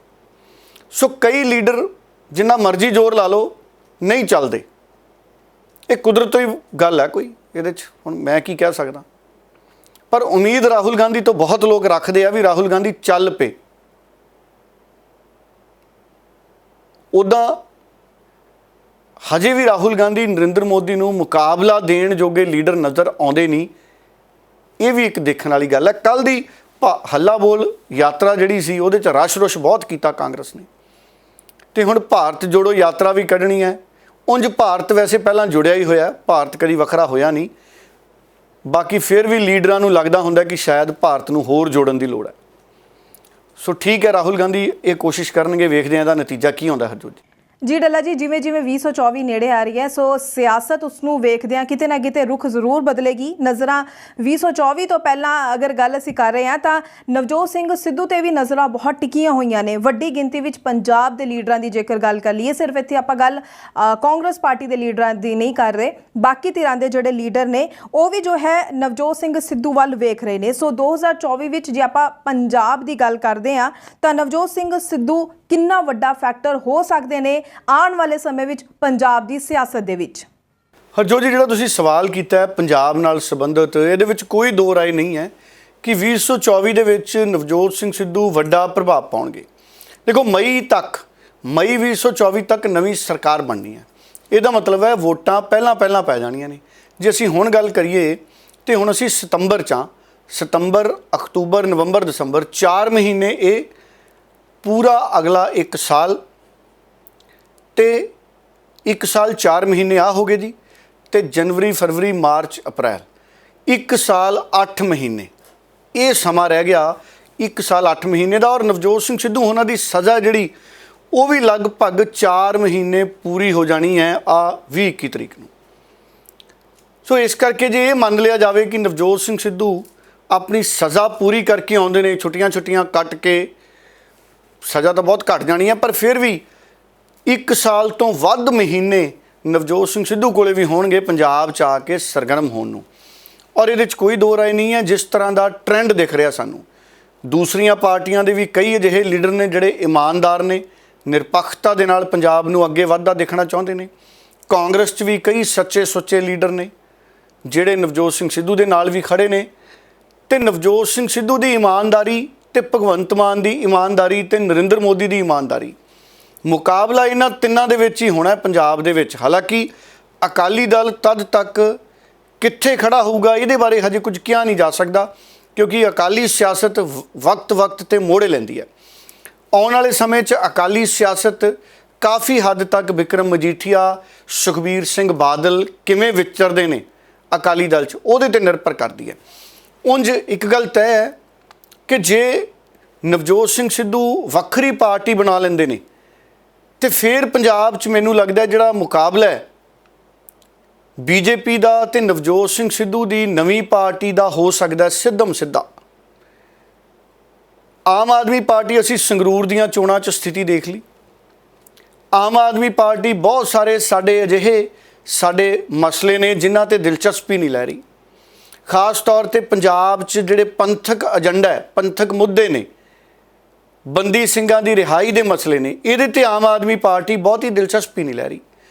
ਸੋ ਕਈ ਲੀਡਰ ਜਿੰਨਾ ਮਰਜ਼ੀ ਜ਼ੋਰ ਲਾ ਲਓ ਨਹੀਂ ਚੱਲਦੇ। ਇਹ ਕੁਦਰਤ ਹੀ ਗੱਲ ਹੈ, ਕੋਈ ਇਹਦੇ 'ਚ ਹੁਣ ਮੈਂ ਕੀ ਕਹਿ ਸਕਦਾ। ਪਰ ਉਮੀਦ ਰਾਹੁਲ ਗਾਂਧੀ ਤੋਂ ਬਹੁਤ ਲੋਕ ਰੱਖਦੇ ਆ ਵੀ ਰਾਹੁਲ ਗਾਂਧੀ ਚੱਲ ਪਏ। ਉੱਦਾਂ ਹਜੇ ਵੀ ਰਾਹੁਲ ਗਾਂਧੀ ਨਰਿੰਦਰ ਮੋਦੀ ਨੂੰ ਮੁਕਾਬਲਾ ਦੇਣ ਜੋਗੇ ਲੀਡਰ ਨਜ਼ਰ ਆਉਂਦੇ ਨਹੀਂ। ਇਹ ਵੀ ਇੱਕ ਦੇਖਣ ਵਾਲੀ ਗੱਲ ਹੈ। ਕੱਲ੍ਹ ਦੀ ਹੱਲਾ ਬੋਲ ਯਾਤਰਾ ਜਿਹੜੀ ਸੀ ਉਹਦੇ 'ਚ ਰਸ਼ ਰੁਸ਼ ਬਹੁਤ ਕੀਤਾ ਕਾਂਗਰਸ ਨੇ, ਅਤੇ ਹੁਣ ਭਾਰਤ ਜੋੜੋ ਯਾਤਰਾ ਵੀ ਕੱਢਣੀ ਹੈ। ਉਂਝ ਭਾਰਤ ਵੈਸੇ ਪਹਿਲਾਂ ਜੁੜਿਆ ਹੀ ਹੋਇਆ, ਭਾਰਤ ਕਦੀ ਵੱਖਰਾ ਹੋਇਆ ਨਹੀਂ। ਬਾਕੀ ਫਿਰ ਵੀ ਲੀਡਰਾਂ ਨੂੰ ਲੱਗਦਾ ਹੁੰਦਾ ਕਿ ਸ਼ਾਇਦ ਭਾਰਤ ਨੂੰ ਹੋਰ ਜੋੜਨ ਦੀ ਲੋੜ ਹੈ। ਸੋ ਠੀਕ ਹੈ, ਰਾਹੁਲ ਗਾਂਧੀ ਇਹ ਕੋਸ਼ਿਸ਼ ਕਰਨਗੇ, ਵੇਖਦੇ ਹਾਂ ਇਹਦਾ ਨਤੀਜਾ ਕੀ ਆਉਂਦਾ। ਹਰਜੋਤ ਜੀ ਡੱਲਾ ਜੀ, ਜਿਵੇਂ ਜਿਵੇਂ 2024 ਨੇੜੇ ਆ ਰਹੀ ਹੈ, ਸੋ ਸਿਆਸਤ ਉਸ ਨੂੰ ਵੇਖਦਿਆਂ ਕਿਤੇ ਨਾ ਕਿਤੇ ਰੁਖ ਜ਼ਰੂਰ ਬਦਲੇਗੀ। ਨਜ਼ਰਾਂ 2024 ਤੋਂ ਪਹਿਲਾਂ ਅਗਰ ਗੱਲ ਅਸੀਂ ਕਰ ਰਹੇ ਹਾਂ ਤਾਂ ਨਵਜੋਤ ਸਿੰਘ ਸਿੱਧੂ ਤੇ ਵੀ ਨਜ਼ਰਾਂ ਬਹੁਤ ਟਿਕੀਆਂ ਹੋਈਆਂ ਨੇ। ਵੱਡੀ ਗਿਣਤੀ ਵਿੱਚ ਪੰਜਾਬ ਦੇ ਲੀਡਰਾਂ ਦੀ ਜੇਕਰ ਗੱਲ ਕਰ ਲਈਏ, ਸਿਰਫ ਇੱਥੇ ਆਪਾਂ ਗੱਲ ਕਾਂਗਰਸ ਪਾਰਟੀ ਦੇ ਲੀਡਰਾਂ ਦੀ ਨਹੀਂ ਕਰ ਰਹੇ, ਬਾਕੀ ਧਿਰਾਂ ਦੇ ਜਿਹੜੇ ਲੀਡਰ ਨੇ ਉਹ ਵੀ ਜੋ ਹੈ ਨਵਜੋਤ ਸਿੰਘ ਸਿੱਧੂ ਵੱਲ ਵੇਖ ਰਹੇ ਨੇ। ਸੋ 2024 ਵਿੱਚ ਜੇ ਆਪਾਂ ਪੰਜਾਬ ਦੀ ਗੱਲ ਕਰਦੇ ਹਾਂ ਤਾਂ ਨਵਜੋਤ ਸਿੰਘ ਸਿੱਧੂ ਕਿੰਨਾ ਵੱਡਾ ਫੈਕਟਰ ਹੋ ਸਕਦੇ ਨੇ ਆਉਣ ਵਾਲੇ ਸਮੇਂ ਵਿੱਚ ਪੰਜਾਬ ਦੀ ਸਿਆਸਤ ਦੇ ਵਿੱਚ? ਹਰਜੋਤ ਜੀ, ਜਿਹੜਾ ਤੁਸੀਂ ਸਵਾਲ ਕੀਤਾ ਹੈ ਪੰਜਾਬ ਨਾਲ ਸੰਬੰਧਿਤ, ਇਹਦੇ ਵਿੱਚ ਕੋਈ ਦੋ ਰਾਏ ਨਹੀਂ ਹੈ ਕਿ 2024 ਦੇ ਵਿੱਚ ਨਵਜੋਤ ਸਿੰਘ ਸਿੱਧੂ ਵੱਡਾ ਪ੍ਰਭਾਵ ਪਾਉਣਗੇ। ਦੇਖੋ, ਮਈ 2024 ਤੱਕ ਨਵੀਂ ਸਰਕਾਰ ਬਣਨੀ ਹੈ। ਇਹਦਾ ਮਤਲਬ ਹੈ ਵੋਟਾਂ ਪਹਿਲਾਂ ਪੈ ਜਾਣੀਆਂ ਨੇ। ਜੇ ਅਸੀਂ ਹੁਣ ਗੱਲ ਕਰੀਏ ਤਾਂ ਹੁਣ ਅਸੀਂ ਸਤੰਬਰ 'ਚ ਹਾਂ। ਸਤੰਬਰ, ਅਕਤੂਬਰ, ਨਵੰਬਰ, ਦਸੰਬਰ 4 ਮਹੀਨੇ, ਇਹ ਪੂਰਾ ਅਗਲਾ 1 ਸਾਲ ਤੇ 1 ਸਾਲ 4 ਮਹੀਨੇ ਆ ਹੋ ਗਏ ਜੀ, ਤੇ ਜਨਵਰੀ ਫਰਵਰੀ ਮਾਰਚ ਅਪ੍ਰੈਲ 1 ਸਾਲ 8 ਮਹੀਨੇ ਇਹ ਸਮਾਂ ਰਹਿ ਗਿਆ 1 ਸਾਲ 8 ਮਹੀਨੇ ਦਾ। ਔਰ ਨਵਜੋਤ ਸਿੰਘ ਸਿੱਧੂ ਉਹਨਾਂ ਦੀ ਸਜ਼ਾ ਜਿਹੜੀ ਉਹ ਵੀ ਲਗਭਗ 4 ਮਹੀਨੇ ਪੂਰੀ ਹੋ ਜਾਣੀ ਹੈ ਆ 20-21 ਤਰੀਕ ਨੂੰ। ਸੋ ਇਸ ਕਰਕੇ ਜੇ ਇਹ ਮੰਨ ਲਿਆ ਜਾਵੇ ਕਿ ਨਵਜੋਤ ਸਿੰਘ ਸਿੱਧੂ ਆਪਣੀ ਸਜ਼ਾ ਪੂਰੀ ਕਰਕੇ ਆਉਂਦੇ ਨੇ, ਛੁੱਟੀਆਂ ਕੱਟ ਕੇ, ਸਜ਼ਾ ਤਾਂ ਬਹੁਤ ਘੱਟ ਜਾਣੀ ਹੈ, ਪਰ ਫਿਰ ਵੀ 1 ਸਾਲ ਤੋਂ ਵੱਧ ਮਹੀਨੇ ਨਵਜੋਤ ਸਿੰਘ ਸਿੱਧੂ ਕੋਲੇ ਵੀ ਹੋਣਗੇ ਪੰਜਾਬ 'ਚ ਆ ਕੇ ਸਰਗਰਮ ਹੋਣ ਨੂੰ। ਔਰ ਇਹਦੇ 'ਚ ਕੋਈ ਦੋ ਰਾਏ ਨਹੀਂ ਹੈ। ਜਿਸ ਤਰ੍ਹਾਂ ਦਾ ਟ੍ਰੈਂਡ ਦਿਖ ਰਿਹਾ ਸਾਨੂੰ, ਦੂਸਰੀਆਂ ਪਾਰਟੀਆਂ ਦੇ ਵੀ ਕਈ ਅਜਿਹੇ ਲੀਡਰ ਨੇ ਜਿਹੜੇ ਇਮਾਨਦਾਰ ਨੇ, ਨਿਰਪੱਖਤਾ ਦੇ ਨਾਲ ਪੰਜਾਬ ਨੂੰ ਅੱਗੇ ਵੱਧਦਾ ਦੇਖਣਾ ਚਾਹੁੰਦੇ ਨੇ। ਕਾਂਗਰਸ 'ਚ ਵੀ ਕਈ ਸੱਚੇ ਸੁੱਚੇ ਲੀਡਰ ਨੇ ਜਿਹੜੇ ਨਵਜੋਤ ਸਿੰਘ ਸਿੱਧੂ ਦੇ ਨਾਲ ਵੀ ਖੜੇ ਨੇ। ਤੇ ਨਵਜੋਤ ਸਿੰਘ ਸਿੱਧੂ ਦੀ ਇਮਾਨਦਾਰੀ ਤੇ ਭਗਵੰਤ ਮਾਨ ਦੀ ਇਮਾਨਦਾਰੀ ਤੇ ਨਰਿੰਦਰ ਮੋਦੀ ਦੀ ਇਮਾਨਦਾਰੀ, ਮੁਕਾਬਲਾ ਇਹਨਾਂ ਤਿੰਨਾਂ ਦੇ ਵਿੱਚ ਹੀ ਹੋਣਾ ਪੰਜਾਬ ਦੇ ਵਿੱਚ। ਹਾਲਾਂਕਿ ਅਕਾਲੀ ਦਲ ਤਦ ਤੱਕ ਕਿੱਥੇ ਖੜਾ ਹੋਊਗਾ ਇਹਦੇ ਬਾਰੇ ਹਜੇ ਕੁਝ ਕਿਹਾ ਨਹੀਂ ਜਾ ਸਕਦਾ, ਕਿਉਂਕਿ ਅਕਾਲੀ ਸਿਆਸਤ ਵਕਤ ਤੇ ਮੋੜੇ ਲੈਂਦੀ ਹੈ। ਆਉਣ ਵਾਲੇ ਸਮੇਂ 'ਚ ਅਕਾਲੀ ਸਿਆਸਤ ਕਾਫੀ ਹੱਦ ਤੱਕ ਵਿਕਰਮ ਮਜੀਠੀਆ, ਸੁਖਬੀਰ ਸਿੰਘ ਬਾਦਲ ਕਿਵੇਂ ਵਿਚਰਦੇ ਨੇ ਅਕਾਲੀ ਦਲ 'ਚ, ਉਹਦੇ 'ਤੇ ਨਿਰਭਰ ਕਰਦੀ ਹੈ। ਉਂਝ ਇੱਕ ਗੱਲ ਤੈਅ ਹੈ ਕਿ ਜੇ ਨਵਜੋਤ ਸਿੰਘ ਸਿੱਧੂ ਵੱਖਰੀ ਪਾਰਟੀ ਬਣਾ ਲੈਂਦੇ ਨੇ ਤੇ ਫਿਰ ਪੰਜਾਬ 'ਚ ਮੈਨੂੰ ਲੱਗਦਾ ਜਿਹੜਾ ਮੁਕਾਬਲਾ ਹੈ ਬੀਜੇਪੀ ਦਾ ਤੇ ਨਵਜੋਤ ਸਿੰਘ ਸਿੱਧੂ ਦੀ ਨਵੀਂ ਪਾਰਟੀ ਦਾ ਹੋ ਸਕਦਾ ਸਿੱਧਮ ਸਿੱਧਾ। ਆਮ ਆਦਮੀ ਪਾਰਟੀ, ਅਸੀਂ ਸੰਗਰੂਰ ਦੀਆਂ ਚੋਣਾਂ 'ਚ ਸਥਿਤੀ ਦੇਖ ਲਈ। ਆਮ ਆਦਮੀ ਪਾਰਟੀ ਬਹੁਤ ਸਾਰੇ ਸਾਡੇ ਮਸਲੇ ਨੇ ਜਿਨ੍ਹਾਂ ਤੇ ਦਿਲਚਸਪੀ ਨਹੀਂ ਲੈ ਰਹੀ। ਖਾਸ ਤੌਰ ਤੇ ਪੰਜਾਬ 'ਚ ਜਿਹੜੇ ਪੰਥਕ ਏਜੰਡਾ ਹੈ, ਪੰਥਕ ਮੁੱਦੇ ਨੇ, ਬੰਦੀ ਸਿੰਘਾਂ ਦੀ ਰਿਹਾਈ ਦੇ ਮਸਲੇ ਨੇ, ਇਹਦੇ ਤੇ ਆਮ ਆਦਮੀ ਪਾਰਟੀ ਬਹੁਤੀ ਦਿਲਚਸਪੀ ਨਹੀਂ ਲੈ ਰਹੀ,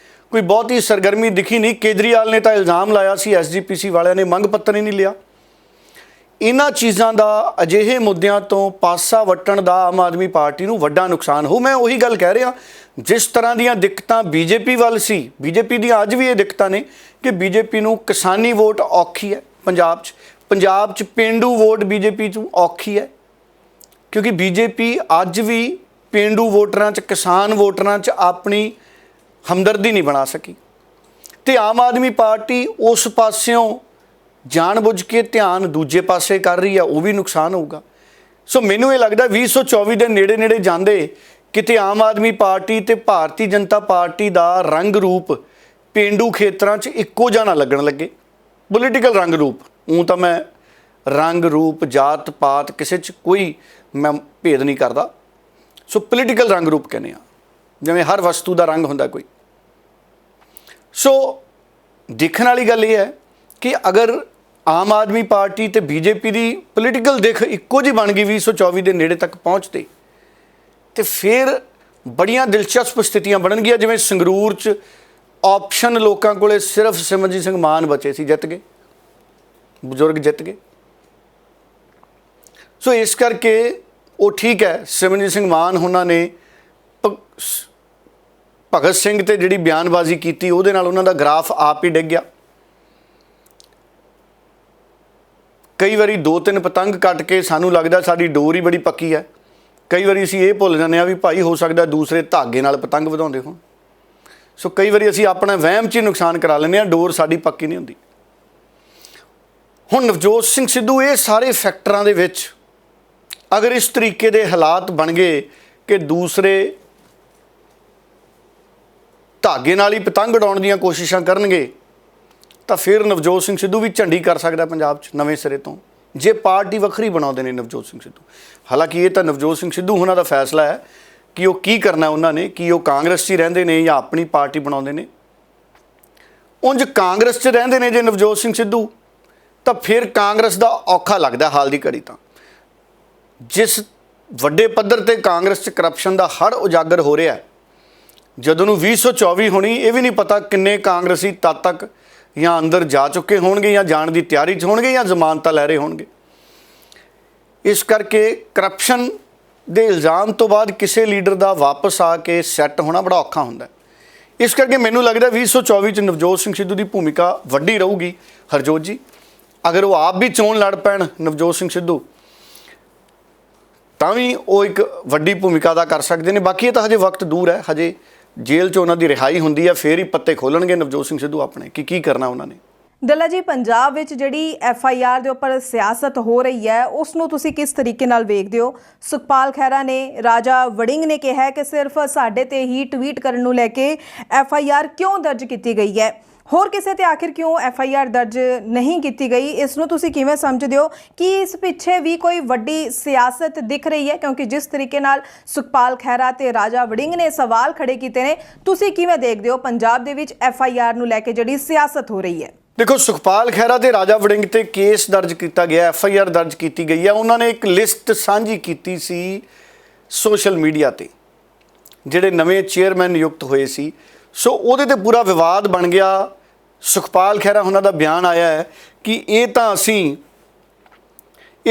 ਕੋਈ ਬਹੁਤੀ ਸਰਗਰਮੀ ਦਿਖੀ ਨਹੀਂ। ਕੇਜਰੀਵਾਲ ਨੇ ਤਾਂ ਇਲਜ਼ਾਮ ਲਾਇਆ ਸੀ, SGPC ਵਾਲਿਆਂ ਨੇ ਮੰਗ ਪੱਤਰ ਹੀ ਨਹੀਂ ਲਿਆ। ਇਹਨਾਂ ਚੀਜ਼ਾਂ ਦਾ, ਅਜਿਹੇ ਮੁੱਦਿਆਂ ਤੋਂ ਪਾਸਾ ਵੱਟਣ ਦਾ ਆਮ ਆਦਮੀ ਪਾਰਟੀ ਨੂੰ ਵੱਡਾ ਨੁਕਸਾਨ ਹੋ। ਮੈਂ ਉਹੀ ਗੱਲ ਕਹਿ ਰਿਹਾ, ਜਿਸ ਤਰ੍ਹਾਂ ਦੀਆਂ ਦਿੱਕਤਾਂ ਬੀਜੇਪੀ ਵੱਲ ਸੀ, ਬੀਜੇਪੀ ਦੀਆਂ ਅੱਜ ਵੀ ਇਹ ਦਿੱਕਤਾਂ ਨੇ ਕਿ ਬੀਜੇਪੀ ਨੂੰ ਕਿਸਾਨੀ ਵੋਟ ਔਖੀ ਹੈ ਪੰਜਾਬ 'ਚ ਪੇਂਡੂ ਵੋਟ ਬੀਜੇਪੀ 'ਚ ਔਖੀ ਹੈ, ਕਿਉਂਕਿ ਬੀਜੇਪੀ ਅੱਜ ਵੀ ਪੇਂਡੂ ਵੋਟਰਾਂ 'ਚ, ਕਿਸਾਨ ਵੋਟਰਾਂ 'ਚ ਆਪਣੀ ਹਮਦਰਦੀ ਨਹੀਂ ਬਣਾ ਸਕੀ। ਤੇ ਆਮ ਆਦਮੀ ਪਾਰਟੀ ਉਸ ਪਾਸਿਓਂ ਜਾਣਬੁੱਝ ਕੇ ਧਿਆਨ ਦੂਜੇ ਪਾਸੇ ਕਰ ਰਹੀ ਆ, ਉਹ ਵੀ ਨੁਕਸਾਨ ਹੋਊਗਾ। ਸੋ ਮੈਨੂੰ ਇਹ ਲੱਗਦਾ 2024 ਦੇ ਨੇੜੇ ਜਾਂਦੇ ਕਿਤੇ ਆਮ ਆਦਮੀ ਪਾਰਟੀ ਤੇ ਭਾਰਤੀ ਜਨਤਾ ਪਾਰਟੀ ਦਾ ਰੰਗ ਰੂਪ ਪੇਂਡੂ ਖੇਤਰਾਂ 'ਚ ਇੱਕੋ ਜਿਹਾ ਨਾ ਲੱਗਣ ਲੱਗੇ। ਪੋਲੀਟੀਕਲ ਰੰਗ ਰੂਪ, ਉਹ ਤਾਂ ਮੈਂ ਰੰਗ ਰੂਪ, ਜਾਤ ਪਾਤ ਕਿਸੇ 'ਚ ਕੋਈ ਮੈਂ ਭੇਦ ਨਹੀਂ ਕਰਦਾ। ਸੋ ਪੋਲੀਟੀਕਲ ਰੰਗ ਰੂਪ ਕਹਿੰਦੇ ਆ, ਜਿਵੇਂ ਹਰ ਵਸਤੂ ਦਾ ਰੰਗ ਹੁੰਦਾ ਕੋਈ। ਸੋ ਦੇਖਣ ਵਾਲੀ ਗੱਲ ਇਹ ਹੈ ਕਿ ਅਗਰ ਆਮ ਆਦਮੀ ਪਾਰਟੀ ਤੇ ਬੀਜੇਪੀ ਦੀ ਪੋਲੀਟੀਕਲ ਦਿੱਖ ਇੱਕੋ ਜਿਹੀ ਬਣ ਗਈ 2024 ਦੇ ਨੇੜੇ ਤੱਕ ਪਹੁੰਚਦੇ, ਤੇ ਫਿਰ ਬੜੀਆਂ ਦਿਲਚਸਪ ਸਥਿਤੀਆਂ ਬਣਨਗੀਆਂ। ਜਿਵੇਂ ਸੰਗਰੂਰ 'ਚ ਆਪਸ਼ਨ ਲੋਕਾਂ ਕੋਲੇ ਸਿਰਫ ਸਿਮਰਨਜੀਤ ਸਿੰਘ ਮਾਨ ਬਚੇ ਸੀ, ਜਿੱਤ ਗਏ, ਬਜ਼ੁਰਗ ਜਿੱਤ ਗਏ। ਸੋ ਇਸ ਕਰਕੇ ਉਹ ਠੀਕ ਹੈ, ਸਿਮਰਨਜੀਤ ਸਿੰਘ ਮਾਨ ਉਹਨਾਂ ਨੇ ਭਗਤ ਸਿੰਘ ਤੇ ਜਿਹੜੀ ਬਿਆਨਬਾਜ਼ੀ ਕੀਤੀ ਉਹਦੇ ਨਾਲ ਉਹਨਾਂ ਦਾ ਗ੍ਰਾਫ ਆਪ ਹੀ ਡਿੱਗ ਗਿਆ। ਕਈ ਵਾਰੀ 2-3 ਪਤੰਗ ਕੱਟ ਕੇ ਸਾਨੂੰ ਲੱਗਦਾ ਸਾਡੀ ਡੋਰ ਹੀ ਬੜੀ ਪੱਕੀ ਹੈ, ਕਈ ਵਾਰੀ ਅਸੀਂ ਇਹ ਭੁੱਲ ਜਾਂਦੇ ਹਾਂ ਵੀ ਭਾਈ ਹੋ ਸਕਦਾ ਦੂਸਰੇ ਧਾਗੇ ਨਾਲ ਪਤੰਗ ਵਧਾਉਂਦੇ ਹੋਣ। ਸੋ ਕਈ ਵਾਰੀ ਅਸੀਂ ਆਪਣਾ ਵਹਿਮ 'ਚ ਹੀ ਨੁਕਸਾਨ ਕਰਾ ਲੈਂਦੇ ਹਾਂ, ਡੋਰ ਸਾਡੀ ਪੱਕੀ ਨਹੀਂ ਹੁੰਦੀ। ਹੁਣ ਨਵਜੋਤ ਸਿੰਘ ਸਿੱਧੂ ਇਹ ਸਾਰੇ ਫੈਕਟਰਾਂ ਦੇ ਵਿੱਚ ਅਗਰ ਇਸ ਤਰੀਕੇ ਦੇ ਹਾਲਾਤ ਬਣ ਗਏ ਕਿ ਦੂਸਰੇ ਧਾਗੇ ਨਾਲ ਹੀ ਪਤੰਗ ਉਡਾਉਣ ਦੀਆਂ ਕੋਸ਼ਿਸ਼ਾਂ ਕਰਨਗੇ, ਤਾਂ ਫਿਰ ਨਵਜੋਤ ਸਿੰਘ ਸਿੱਧੂ ਵੀ ਝੰਡੀ ਕਰ ਸਕਦਾ ਪੰਜਾਬ 'ਚ ਨਵੇਂ ਸਿਰੇ ਤੋਂ, ਜੇ ਪਾਰਟੀ ਵੱਖਰੀ ਬਣਾਉਂਦੇ ਨੇ ਨਵਜੋਤ ਸਿੰਘ ਸਿੱਧੂ। ਹਾਲਾਂਕਿ ਇਹ ਤਾਂ ਨਵਜੋਤ ਸਿੰਘ ਸਿੱਧੂ ਉਹਨਾਂ ਦਾ ਫੈਸਲਾ ਹੈ ਕਿ ਉਹ ਕੀ ਕਰਨਾ ਉਹਨਾਂ ਨੇ, ਕਿ ਉਹ ਕਾਂਗਰਸ 'ਚ ਹੀ ਰਹਿੰਦੇ ਨੇ ਜਾਂ ਆਪਣੀ ਪਾਰਟੀ ਬਣਾਉਂਦੇ ਨੇ। ਉਂਝ ਕਾਂਗਰਸ 'ਚ ਰਹਿੰਦੇ ਨੇ ਜੇ ਨਵਜੋਤ ਸਿੰਘ ਸਿੱਧੂ, ਤਾਂ ਫਿਰ ਕਾਂਗਰਸ ਦਾ ਔਖਾ ਲੱਗਦਾ ਹਾਲ ਦੀ ਘੜੀ। ਤਾਂ ਜਿਸ ਵੱਡੇ ਪੱਧਰ 'ਤੇ ਕਾਂਗਰਸ 'ਚ ਕਰਪਸ਼ਨ ਦਾ ਹੜ੍ਹ ਉਜਾਗਰ ਹੋ ਰਿਹਾ, ਜਦੋਂ ਨੂੰ 2024 ਹੋਣੀ, ਇਹ ਵੀ ਨਹੀਂ ਪਤਾ ਕਿੰਨੇ ਕਾਂਗਰਸੀ ਤਦ ਤੱਕ ਜਾਂ ਅੰਦਰ ਜਾ ਚੁੱਕੇ ਹੋਣਗੇ ਜਾਂ ਜਾਣ ਦੀ ਤਿਆਰੀ 'ਚ ਹੋਣਗੇ ਜਾਂ ਜ਼ਮਾਨਤਾਂ ਲੈ ਰਹੇ ਹੋਣਗੇ। ਇਸ ਕਰਕੇ ਕਰਪਸ਼ਨ ਦੇ ਇਲਜ਼ਾਮ ਤੋਂ ਬਾਅਦ ਕਿਸੇ ਲੀਡਰ ਦਾ ਵਾਪਸ ਆ ਕੇ ਸੈੱਟ ਹੋਣਾ ਬੜਾ ਔਖਾ ਹੁੰਦਾ। ਇਸ ਕਰਕੇ ਮੈਨੂੰ ਲੱਗਦਾ 2024 'ਚ ਨਵਜੋਤ ਸਿੰਘ ਸਿੱਧੂ ਦੀ ਭੂਮਿਕਾ ਵੱਡੀ ਰਹੂਗੀ। ਹਰਜੋਤ ਜੀ, ਅਗਰ ਉਹ ਆਪ ਵੀ ਚੋਣ ਲੜ ਪੈਣ ਨਵਜੋਤ ਸਿੰਘ ਸਿੱਧੂ, ਤਾਂ ਵੀ ਉਹ ਇੱਕ ਵੱਡੀ ਭੂਮਿਕਾ ਅਦਾ ਕਰ ਸਕਦੇ ਨੇ। ਬਾਕੀ ਇਹ ਤਾਂ ਹਜੇ ਵਕਤ ਦੂਰ ਹੈ, ਹਜੇ ਜੇਲ੍ਹ 'ਚ ਉਹਨਾਂ ਦੀ ਰਿਹਾਈ ਹੁੰਦੀ ਹੈ, ਫੇਰ ਹੀ ਪੱਤੇ ਖੋਲਣਗੇ ਨਵਜੋਤ ਸਿੰਘ ਸਿੱਧੂ ਆਪਣੇ ਕਿ ਕੀ ਕਰਨਾ ਉਹਨਾਂ ਨੇ। ਡੱਲਾ ਜੀ, ਪੰਜਾਬ ਵਿੱਚ ਜਿਹੜੀ FIR ਦੇ ਉੱਪਰ ਸਿਆਸਤ ਹੋ ਰਹੀ ਹੈ ਉਸ ਨੂੰ ਤੁਸੀਂ ਕਿਸ ਤਰੀਕੇ ਨਾਲ ਵੇਖਦੇ ਹੋ? ਸੁਖਪਾਲ ਖਹਿਰਾ ਨੇ, ਰਾਜਾ ਵੜਿੰਗ ਨੇ ਕਿਹਾ ਕਿ ਸਿਰਫ ਸਾਡੇ ਤੇ ਹੀ ਟਵੀਟ ਕਰਨ ਨੂੰ ਲੈ ਕੇ FIR ਕਿਉਂ ਦਰਜ ਕੀਤੀ ਗਈ ਹੈ, ਹੋਰ ਕਿਸੇ ਤੇ ਆਖਿਰ ਕਿਉਂ FIR ਦਰਜ ਨਹੀਂ ਕੀਤੀ ਗਈ? ਇਸ ਨੂੰ ਤੁਸੀਂ ਕਿਵੇਂ ਸਮਝਦੇ ਹੋ ਕਿ ਇਸ ਪਿੱਛੇ ਵੀ ਕੋਈ ਵੱਡੀ ਸਿਆਸਤ ਦਿਖ ਰਹੀ ਹੈ? ਕਿਉਂਕਿ ਜਿਸ ਤਰੀਕੇ ਨਾਲ ਸੁਖਪਾਲ ਖਹਿਰਾ ਤੇ ਰਾਜਾ ਵੜਿੰਗ ਨੇ ਸਵਾਲ ਖੜੇ ਕੀਤੇ ਨੇ, ਤੁਸੀਂ ਕਿਵੇਂ ਦੇਖਦੇ ਹੋ ਪੰਜਾਬ ਦੇ ਵਿੱਚ FIR ਨੂੰ ਲੈ ਕੇ ਜਿਹੜੀ ਸਿਆਸਤ ਹੋ ਰਹੀ ਹੈ? ਦੇਖੋ, ਸੁਖਪਾਲ ਖਹਿਰਾ ਤੇ ਰਾਜਾ ਵੜਿੰਗ ਤੇ ਕੇਸ ਦਰਜ ਕੀਤਾ ਗਿਆ, FIR ਦਰਜ ਕੀਤੀ ਗਈ ਹੈ। ਉਹਨਾਂ ਨੇ ਇੱਕ ਲਿਸਟ ਸਾਂਝੀ ਕੀਤੀ ਸੀ ਸੋਸ਼ਲ ਮੀਡੀਆ ਤੇ, ਜਿਹੜੇ ਨਵੇਂ ਚੇਅਰਮੈਨ ਨਿਯੁਕਤ ਹੋਏ ਸੀ। ਸੋ ਉਹਦੇ ਤੇ ਪੂਰਾ ਵਿਵਾਦ ਬਣ ਗਿਆ। ਸੁਖਪਾਲ ਖਹਿਰਾ ਉਹਨਾਂ ਦਾ ਬਿਆਨ ਆਇਆ ਹੈ ਕਿ ਇਹ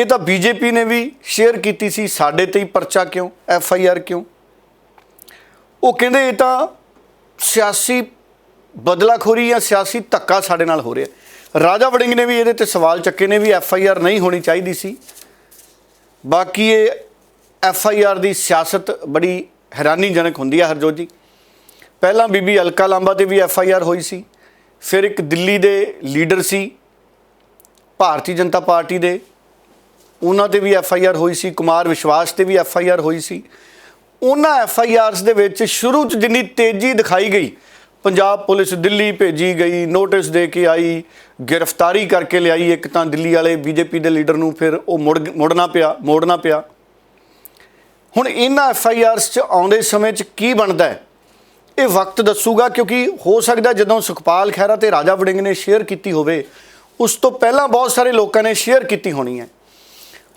ਤਾਂ BJP ਨੇ ਵੀ ਸ਼ੇਅਰ ਕੀਤੀ ਸੀ, ਸਾਡੇ ਤੇ ਹੀ ਪਰਚਾ ਕਿਉਂ, FIR ਕਿਉਂ? ਉਹ ਕਹਿੰਦੇ ਇਹ ਤਾਂ ਸਿਆਸੀ ਬਦਲਾਖੋਰੀ ਜਾਂ ਸਿਆਸੀ ਧੱਕਾ ਸਾਡੇ ਨਾਲ ਹੋ ਰਿਹਾ। ਰਾਜਾ ਵੜਿੰਗ ਨੇ ਵੀ ਇਹਦੇ ਤੇ ਸਵਾਲ ਚੱਕੇ ਨੇ ਵੀ FIR ਨਹੀਂ ਹੋਣੀ ਚਾਹੀਦੀ ਸੀ। ਬਾਕੀ ਇਹ FIR ਦੀ ਸਿਆਸਤ ਬੜੀ ਹੈਰਾਨੀਜਨਕ ਹੁੰਦੀ ਹੈ ਹਰਜੋਤ ਜੀ। ਪਹਿਲਾਂ ਬੀਬੀ ਅਲਕਾ ਲਾਂਬਾ ਤੇ ਵੀ FIR ਹੋਈ ਸੀ, ਫਿਰ ਇੱਕ ਦਿੱਲੀ ਦੇ ਲੀਡਰ ਸੀ ਭਾਰਤੀ ਜਨਤਾ ਪਾਰਟੀ ਦੇ, ਉਹਨਾਂ ਤੇ ਵੀ FIR ਹੋਈ ਸੀ। ਕੁਮਾਰ ਵਿਸ਼ਵਾਸ ਤੇ ਵੀ FIR ਹੋਈ ਸੀ। ਉਹਨਾਂ FIRs ਦੇ ਵਿੱਚ ਸ਼ੁਰੂ 'ਚ ਜਿੰਨੀ ਤੇਜ਼ੀ ਦਿਖਾਈ ਗਈ, ਪੰਜਾਬ ਪੁਲਿਸ ਦਿੱਲੀ ਭੇਜੀ ਗਈ, ਨੋਟਿਸ ਦੇ ਕੇ ਆਈ, ਗ੍ਰਿਫਤਾਰੀ ਕਰਕੇ ਲਿਆਈ ਇੱਕ ਤਾਂ ਦਿੱਲੀ ਵਾਲੇ BJP ਦੇ ਲੀਡਰ ਨੂੰ, ਫਿਰ ਉਹ ਮੋੜਨਾ ਪਿਆ। ਹੁਣ ਇਹਨਾਂ FIRs 'ਚ ਆਉਂਦੇ ਸਮੇਂ 'ਚ ਕੀ ਬਣਦਾ ਹੈ ਇਹ ਵਕਤ ਦੱਸੂਗਾ, ਕਿਉਂਕਿ ਹੋ ਸਕਦਾ ਜਦੋਂ ਸੁਖਪਾਲ ਖਹਿਰਾ ਤੇ ਰਾਜਾ ਵੜਿੰਗ ਨੇ ਸ਼ੇਅਰ ਕੀਤੀ ਹੋਵੇ ਉਸ ਤੋਂ ਪਹਿਲਾਂ ਬਹੁਤ ਸਾਰੇ ਲੋਕਾਂ ਨੇ ਸ਼ੇਅਰ ਕੀਤੀ ਹੋਣੀ ਹੈ।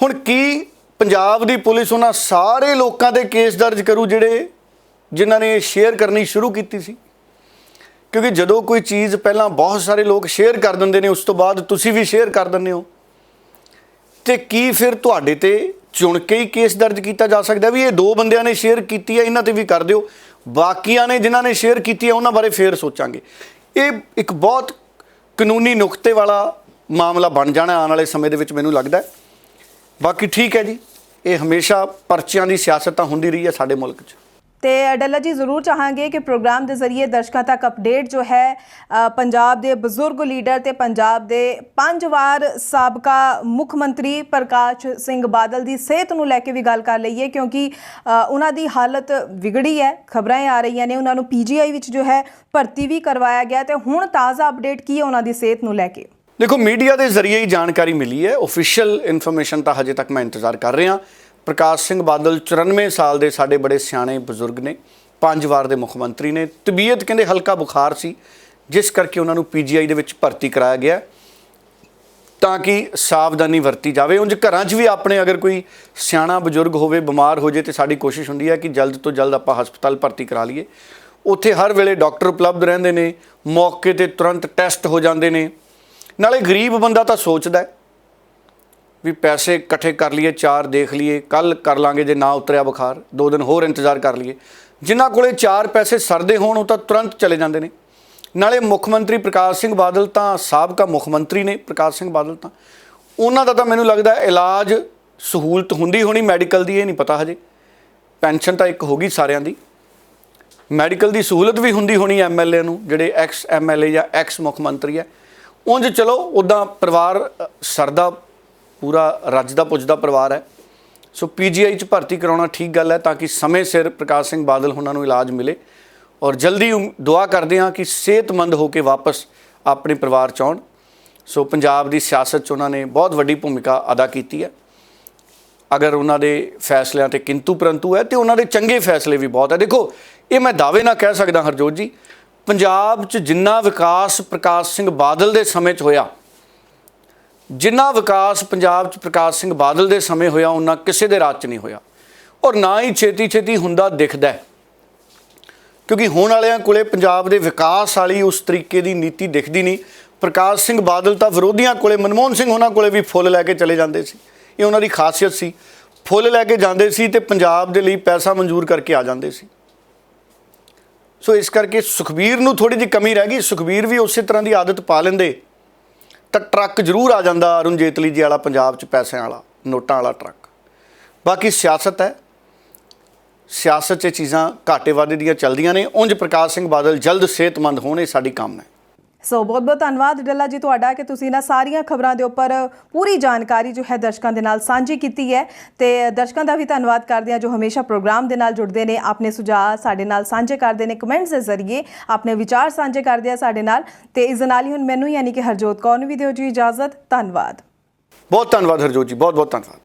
ਹੁਣ ਕੀ ਪੰਜਾਬ ਦੀ ਪੁਲਿਸ ਉਹਨਾਂ ਸਾਰੇ ਲੋਕਾਂ ਦੇ ਕੇਸ ਦਰਜ ਕਰੂ ਜਿਨ੍ਹਾਂ ਨੇ ਸ਼ੇਅਰ ਕਰਨੀ ਸ਼ੁਰੂ ਕੀਤੀ ਸੀ? ਕਿਉਂਕਿ ਜਦੋਂ ਕੋਈ ਚੀਜ਼ ਪਹਿਲਾਂ ਬਹੁਤ ਸਾਰੇ ਲੋਕ ਸ਼ੇਅਰ ਕਰ ਦਿੰਦੇ ਨੇ, ਉਸ ਤੋਂ ਬਾਅਦ ਤੁਸੀਂ ਵੀ ਸ਼ੇਅਰ ਕਰ ਦਿੰਦੇ ਹੋ, ਤੇ ਕੀ ਫਿਰ ਤੁਹਾਡੇ ਤੇ ਚੁਣ ਕੇ ਹੀ ਕੇਸ ਦਰਜ ਕੀਤਾ ਜਾ ਸਕਦਾ ਵੀ ਇਹ ਦੋ ਬੰਦਿਆਂ ਨੇ ਸ਼ੇਅਰ ਕੀਤੀ ਹੈ, ਇਹਨਾਂ ਤੇ ਵੀ ਕਰ ਦਿਓ, ਬਾਕੀਆਂ ਨੇ ਜਿਨ੍ਹਾਂ ਨੇ ਸ਼ੇਅਰ ਕੀਤੀ ਹੈ ਉਹਨਾਂ ਬਾਰੇ ਫੇਰ ਸੋਚਾਂਗੇ? ਇਹ ਇੱਕ ਬਹੁਤ ਕਾਨੂੰਨੀ ਨੁਕਤੇ ਵਾਲਾ ਮਾਮਲਾ ਬਣ ਜਾਣਾ ਆਉਣ ਵਾਲੇ ਸਮੇਂ ਦੇ ਵਿੱਚ, ਮੈਨੂੰ ਲੱਗਦਾ। ਬਾਕੀ ਠੀਕ ਹੈ ਜੀ, ਇਹ ਹਮੇਸ਼ਾ ਪਰਚਿਆਂ ਦੀ ਸਿਆਸਤ ਤਾਂ ਹੁੰਦੀ ਰਹੀ ਹੈ ਸਾਡੇ ਮੁਲਕ 'ਚ। ਤੇ ਡੱਲਾ ਜੀ, ਜ਼ਰੂਰ ਚਾਹਾਂਗੇ ਕਿ ਪ੍ਰੋਗਰਾਮ ਦੇ ਜ਼ਰੀਏ ਦਰਸ਼ਕਾਂ ਤੱਕ ਅਪਡੇਟ ਜੋ ਹੈ ਪੰਜਾਬ ਦੇ ਬਜ਼ੁਰਗ ਲੀਡਰ ਤੇ ਪੰਜਾਬ ਦੇ 5 ਵਾਰ ਸਾਬਕਾ ਮੁੱਖ ਮੰਤਰੀ ਪ੍ਰਕਾਸ਼ ਸਿੰਘ ਬਾਦਲ ਦੀ ਸਿਹਤ ਨੂੰ ਲੈ ਕੇ ਵੀ ਗੱਲ ਕਰ ਲਈਏ, ਕਿਉਂਕਿ ਉਹਨਾਂ ਦੀ ਹਾਲਤ ਵਿਗੜੀ ਹੈ। ਖਬਰਾਂ ਆ ਰਹੀਆਂ ਨੇ ਉਹਨਾਂ ਨੂੰ PGI ਵਿੱਚ ਜੋ ਹੈ ਭਰਤੀ ਵੀ ਕਰਵਾਇਆ ਗਿਆ, ਤੇ ਹੁਣ ਤਾਜ਼ਾ ਅਪਡੇਟ ਕੀ ਹੈ ਉਹਨਾਂ ਦੀ ਸਿਹਤ ਨੂੰ ਲੈ ਕੇ? ਦੇਖੋ, ਮੀਡੀਆ ਦੇ ਜ਼ਰੀਏ ਹੀ ਜਾਣਕਾਰੀ ਮਿਲੀ ਹੈ, ਓਫੀਸ਼ੀਅਲ ਇਨਫੋਰਮੇਸ਼ਨ ਤਾਂ ਹਜੇ ਤੱਕ ਮੈਂ ਇੰਤਜ਼ਾਰ ਕਰ ਰਿਹਾ। ਪ੍ਰਕਾਸ਼ ਸਿੰਘ ਬਾਦਲ 94 ਸਾਲ ਦੇ ਸਾਡੇ ਬੜੇ ਸਿਆਣੇ ਬਜ਼ੁਰਗ ਨੇ, 5 ਵਾਰ ਦੇ ਮੁੱਖ ਮੰਤਰੀ ਨੇ। ਤਬੀਅਤ ਕਹਿੰਦੇ ਹਲਕਾ ਬੁਖਾਰ ਸੀ, ਜਿਸ ਕਰਕੇ ਉਹਨਾਂ ਨੂੰ PGI ਦੇ ਵਿੱਚ ਭਰਤੀ ਕਰਾਇਆ ਗਿਆ ਤਾਂ ਕਿ ਸਾਵਧਾਨੀ ਵਰਤੀ ਜਾਵੇ। ਉਂਝ ਘਰਾਂ 'ਚ ਵੀ ਆਪਣੇ ਅਗਰ ਕੋਈ ਸਿਆਣਾ ਬਜ਼ੁਰਗ ਹੋਵੇ, ਬਿਮਾਰ ਹੋ ਜੇ, ਤੇ ਸਾਡੀ ਕੋਸ਼ਿਸ਼ ਹੁੰਦੀ ਹੈ ਕਿ ਜਲਦ ਤੋਂ ਜਲਦ ਆਪਾਂ ਹਸਪਤਾਲ ਭਰਤੀ ਕਰਾ ਲਈਏ। ਉੱਥੇ ਹਰ ਵੇਲੇ ਡਾਕਟਰ ਉਪਲਬਧ ਰਹਿੰਦੇ ਨੇ, ਮੌਕੇ 'ਤੇ ਤੁਰੰਤ ਟੈਸਟ ਹੋ ਜਾਂਦੇ ਨੇ। ਨਾਲੇ ਗਰੀਬ ਬੰਦਾ ਤਾਂ ਸੋਚਦਾ ਵੀ ਪੈਸੇ ਇਕੱਠੇ ਕਰ ਲਈਏ, 4 ਦੇਖ ਲਈਏ, ਕੱਲ੍ਹ ਕਰ ਲਾਂਗੇ, ਜੇ ਨਾ ਉਤਰਿਆ ਬੁਖਾਰ 2 ਦਿਨ ਹੋਰ ਇੰਤਜ਼ਾਰ ਕਰ ਲਈਏ। ਜਿਨ੍ਹਾਂ ਕੋਲੇ 4 ਪੈਸੇ ਸਰਦੇ ਹੋਣ ਉਹ ਤਾਂ ਤੁਰੰਤ ਚਲੇ ਜਾਂਦੇ ਨੇ। ਨਾਲੇ ਮੁੱਖ ਮੰਤਰੀ ਪ੍ਰਕਾਸ਼ ਸਿੰਘ ਬਾਦਲ ਤਾਂ ਸਾਬਕਾ ਮੁੱਖ ਮੰਤਰੀ ਨੇ, ਪ੍ਰਕਾਸ਼ ਸਿੰਘ ਬਾਦਲ ਤਾਂ ਉਹਨਾਂ ਦਾ ਤਾਂ ਮੈਨੂੰ ਲੱਗਦਾ ਇਲਾਜ ਸਹੂਲਤ ਹੁੰਦੀ ਹੋਣੀ ਮੈਡੀਕਲ ਦੀ, ਇਹ ਨਹੀਂ ਪਤਾ ਹਜੇ। ਪੈਨਸ਼ਨ ਤਾਂ ਇੱਕ ਹੋ ਗਈ ਸਾਰਿਆਂ ਦੀ, ਮੈਡੀਕਲ ਦੀ ਸਹੂਲਤ ਵੀ ਹੁੰਦੀ ਹੋਣੀ MLA ਨੂੰ, ਜਿਹੜੇ ਐਕਸ MLA ਜਾਂ ਐਕਸ ਮੁੱਖ ਮੰਤਰੀ ਹੈ। ਉਂਝ ਚਲੋ ਉੱਦਾਂ ਪਰਿਵਾਰ ਸਰਦਾ, ਪੂਰਾ ਰੱਜਦਾ ਪੁੱਜਦਾ ਪਰਿਵਾਰ ਹੈ। ਸੋ PGI 'ਚ ਭਰਤੀ ਕਰਾਉਣਾ ਠੀਕ ਗੱਲ ਹੈ, ਤਾਂ ਕਿ ਸਮੇਂ ਸਿਰ ਪ੍ਰਕਾਸ਼ ਸਿੰਘ ਬਾਦਲ ਉਹਨਾਂ ਨੂੰ ਇਲਾਜ ਮਿਲੇ। ਔਰ ਜਲਦੀ ਦੁਆ ਕਰਦੇ ਹਾਂ ਕਿ ਸਿਹਤਮੰਦ ਹੋ ਕੇ ਵਾਪਸ ਆਪਣੇ ਪਰਿਵਾਰ 'ਚ ਆਉਣ। ਸੋ ਪੰਜਾਬ ਦੀ ਸਿਆਸਤ 'ਚ ਉਹਨਾਂ ਨੇ ਬਹੁਤ ਵੱਡੀ ਭੂਮਿਕਾ ਅਦਾ ਕੀਤੀ ਹੈ। ਅਗਰ ਉਹਨਾਂ ਦੇ ਫੈਸਲਿਆਂ 'ਤੇ ਕਿੰਤੂ ਪਰੰਤੂ ਹੈ, ਤੇ ਉਹਨਾਂ ਦੇ ਚੰਗੇ ਫੈਸਲੇ ਵੀ ਬਹੁਤ ਹੈ। ਦੇਖੋ, ਇਹ ਮੈਂ ਦਾਅਵੇ ਨਾਲ ਕਹਿ ਸਕਦਾ ਹਰਜੋਤ ਜੀ, ਪੰਜਾਬ 'ਚ ਜਿੰਨਾ ਵਿਕਾਸ ਪ੍ਰਕਾਸ਼ ਸਿੰਘ ਬਾਦਲ ਦੇ ਸਮੇਂ 'ਚ ਹੋਇਆ, ਜਿੰਨਾ ਵਿਕਾਸ ਪੰਜਾਬ 'ਚ ਪ੍ਰਕਾਸ਼ ਸਿੰਘ ਬਾਦਲ ਦੇ ਸਮੇਂ ਹੋਇਆ, ਉਹਨਾਂ ਕਿਸੇ ਦੇ ਰਾਜ 'ਚ ਨਹੀਂ ਹੋਇਆ, ਔਰ ਨਾ ਹੀ ਛੇਤੀ ਹੁੰਦਾ ਦਿਖਦਾ। ਕਿਉਂਕਿ ਹੁਣ ਵਾਲਿਆਂ ਕੋਲੇ ਪੰਜਾਬ ਦੇ ਵਿਕਾਸ ਵਾਲੀ ਉਸ ਤਰੀਕੇ ਦੀ ਨੀਤੀ ਦਿਖਦੀ ਨਹੀਂ। ਪ੍ਰਕਾਸ਼ ਸਿੰਘ ਬਾਦਲ ਤਾਂ ਵਿਰੋਧੀਆਂ ਕੋਲੇ, ਮਨਮੋਹਨ ਸਿੰਘ ਉਹਨਾਂ ਕੋਲੇ ਵੀ ਫੁੱਲ ਲੈ ਕੇ ਚਲੇ ਜਾਂਦੇ ਸੀ, ਇਹ ਉਹਨਾਂ ਦੀ ਖਾਸੀਅਤ ਸੀ। ਫੁੱਲ ਲੈ ਕੇ ਜਾਂਦੇ ਸੀ ਤੇ ਪੰਜਾਬ ਦੇ ਲਈ ਪੈਸਾ ਮਨਜ਼ੂਰ ਕਰਕੇ ਆ ਜਾਂਦੇ ਸੀ। ਸੋ ਇਸ ਕਰਕੇ ਸੁਖਬੀਰ ਨੂੰ ਥੋੜ੍ਹੀ ਜਿਹੀ ਕਮੀ ਰਹਿ ਗਈ। ਸੁਖਬੀਰ ਵੀ ਉਸੇ ਤਰ੍ਹਾਂ ਦੀ ਆਦਤ ਪਾ ਲੈਂਦੇ ਤਾਂ ਟਰੱਕ ਜ਼ਰੂਰ ਆ ਜਾਂਦਾ ਅਰੁਣ ਜੇਤਲੀ ਜੀ ਵਾਲਾ, ਪੰਜਾਬ 'ਚ ਪੈਸਿਆਂ ਵਾਲਾ, ਨੋਟਾਂ ਵਾਲਾ ਟਰੱਕ। ਬਾਕੀ ਸਿਆਸਤ ਹੈ, ਸਿਆਸਤ 'ਚ ਚੀਜ਼ਾਂ ਘਾਟੇ ਵਾਧੇ ਦੀਆਂ ਚੱਲਦੀਆਂ ਨੇ। ਉਂਝ ਪ੍ਰਕਾਸ਼ ਸਿੰਘ ਬਾਦਲ ਜਲਦ ਸਿਹਤਮੰਦ ਹੋਣ, ਇਹ ਸਾਡੀ ਕਾਮਨਾ ਹੈ। ਸੋ ਬਹੁਤ ਬਹੁਤ ਧੰਨਵਾਦ ਡੱਲਾ ਜੀ ਤੁਹਾਡਾ ਕਿ ਤੁਸੀਂ ਇਹਨਾਂ ਸਾਰੀਆਂ ਖਬਰਾਂ ਦੇ ਉੱਪਰ ਪੂਰੀ ਜਾਣਕਾਰੀ ਜੋ ਹੈ ਦਰਸ਼ਕਾਂ ਦੇ ਨਾਲ ਸਾਂਝੀ ਕੀਤੀ ਹੈ, ਤੇ ਦਰਸ਼ਕਾਂ ਦਾ ਵੀ ਧੰਨਵਾਦ ਕਰਦੇ ਹਾਂ ਜੋ ਹਮੇਸ਼ਾ ਪ੍ਰੋਗਰਾਮ ਦੇ ਨਾਲ ਜੁੜਦੇ ਨੇ, ਆਪਣੇ ਸੁਝਾਅ ਸਾਡੇ ਨਾਲ ਸਾਂਝੇ ਕਰਦੇ ਨੇ, ਕਮੈਂਟਸ ਦੇ ਜ਼ਰੀਏ ਆਪਣੇ ਵਿਚਾਰ ਸਾਂਝੇ ਕਰਦੇ ਆ ਸਾਡੇ ਨਾਲ। ਤੇ ਇਸ ਦੇ ਨਾਲ ਹੀ ਹੁਣ ਮੈਨੂੰ ਯਾਨੀ ਕਿ ਹਰਜੋਤ ਕੌਰ ਨੂੰ ਵੀ ਦਿਓ ਜੀ ਇਜਾਜ਼ਤ। ਧੰਨਵਾਦ। ਬਹੁਤ ਧੰਨਵਾਦ ਹਰਜੋਤ ਜੀ, ਬਹੁਤ ਬਹੁਤ ਧੰਨਵਾਦ।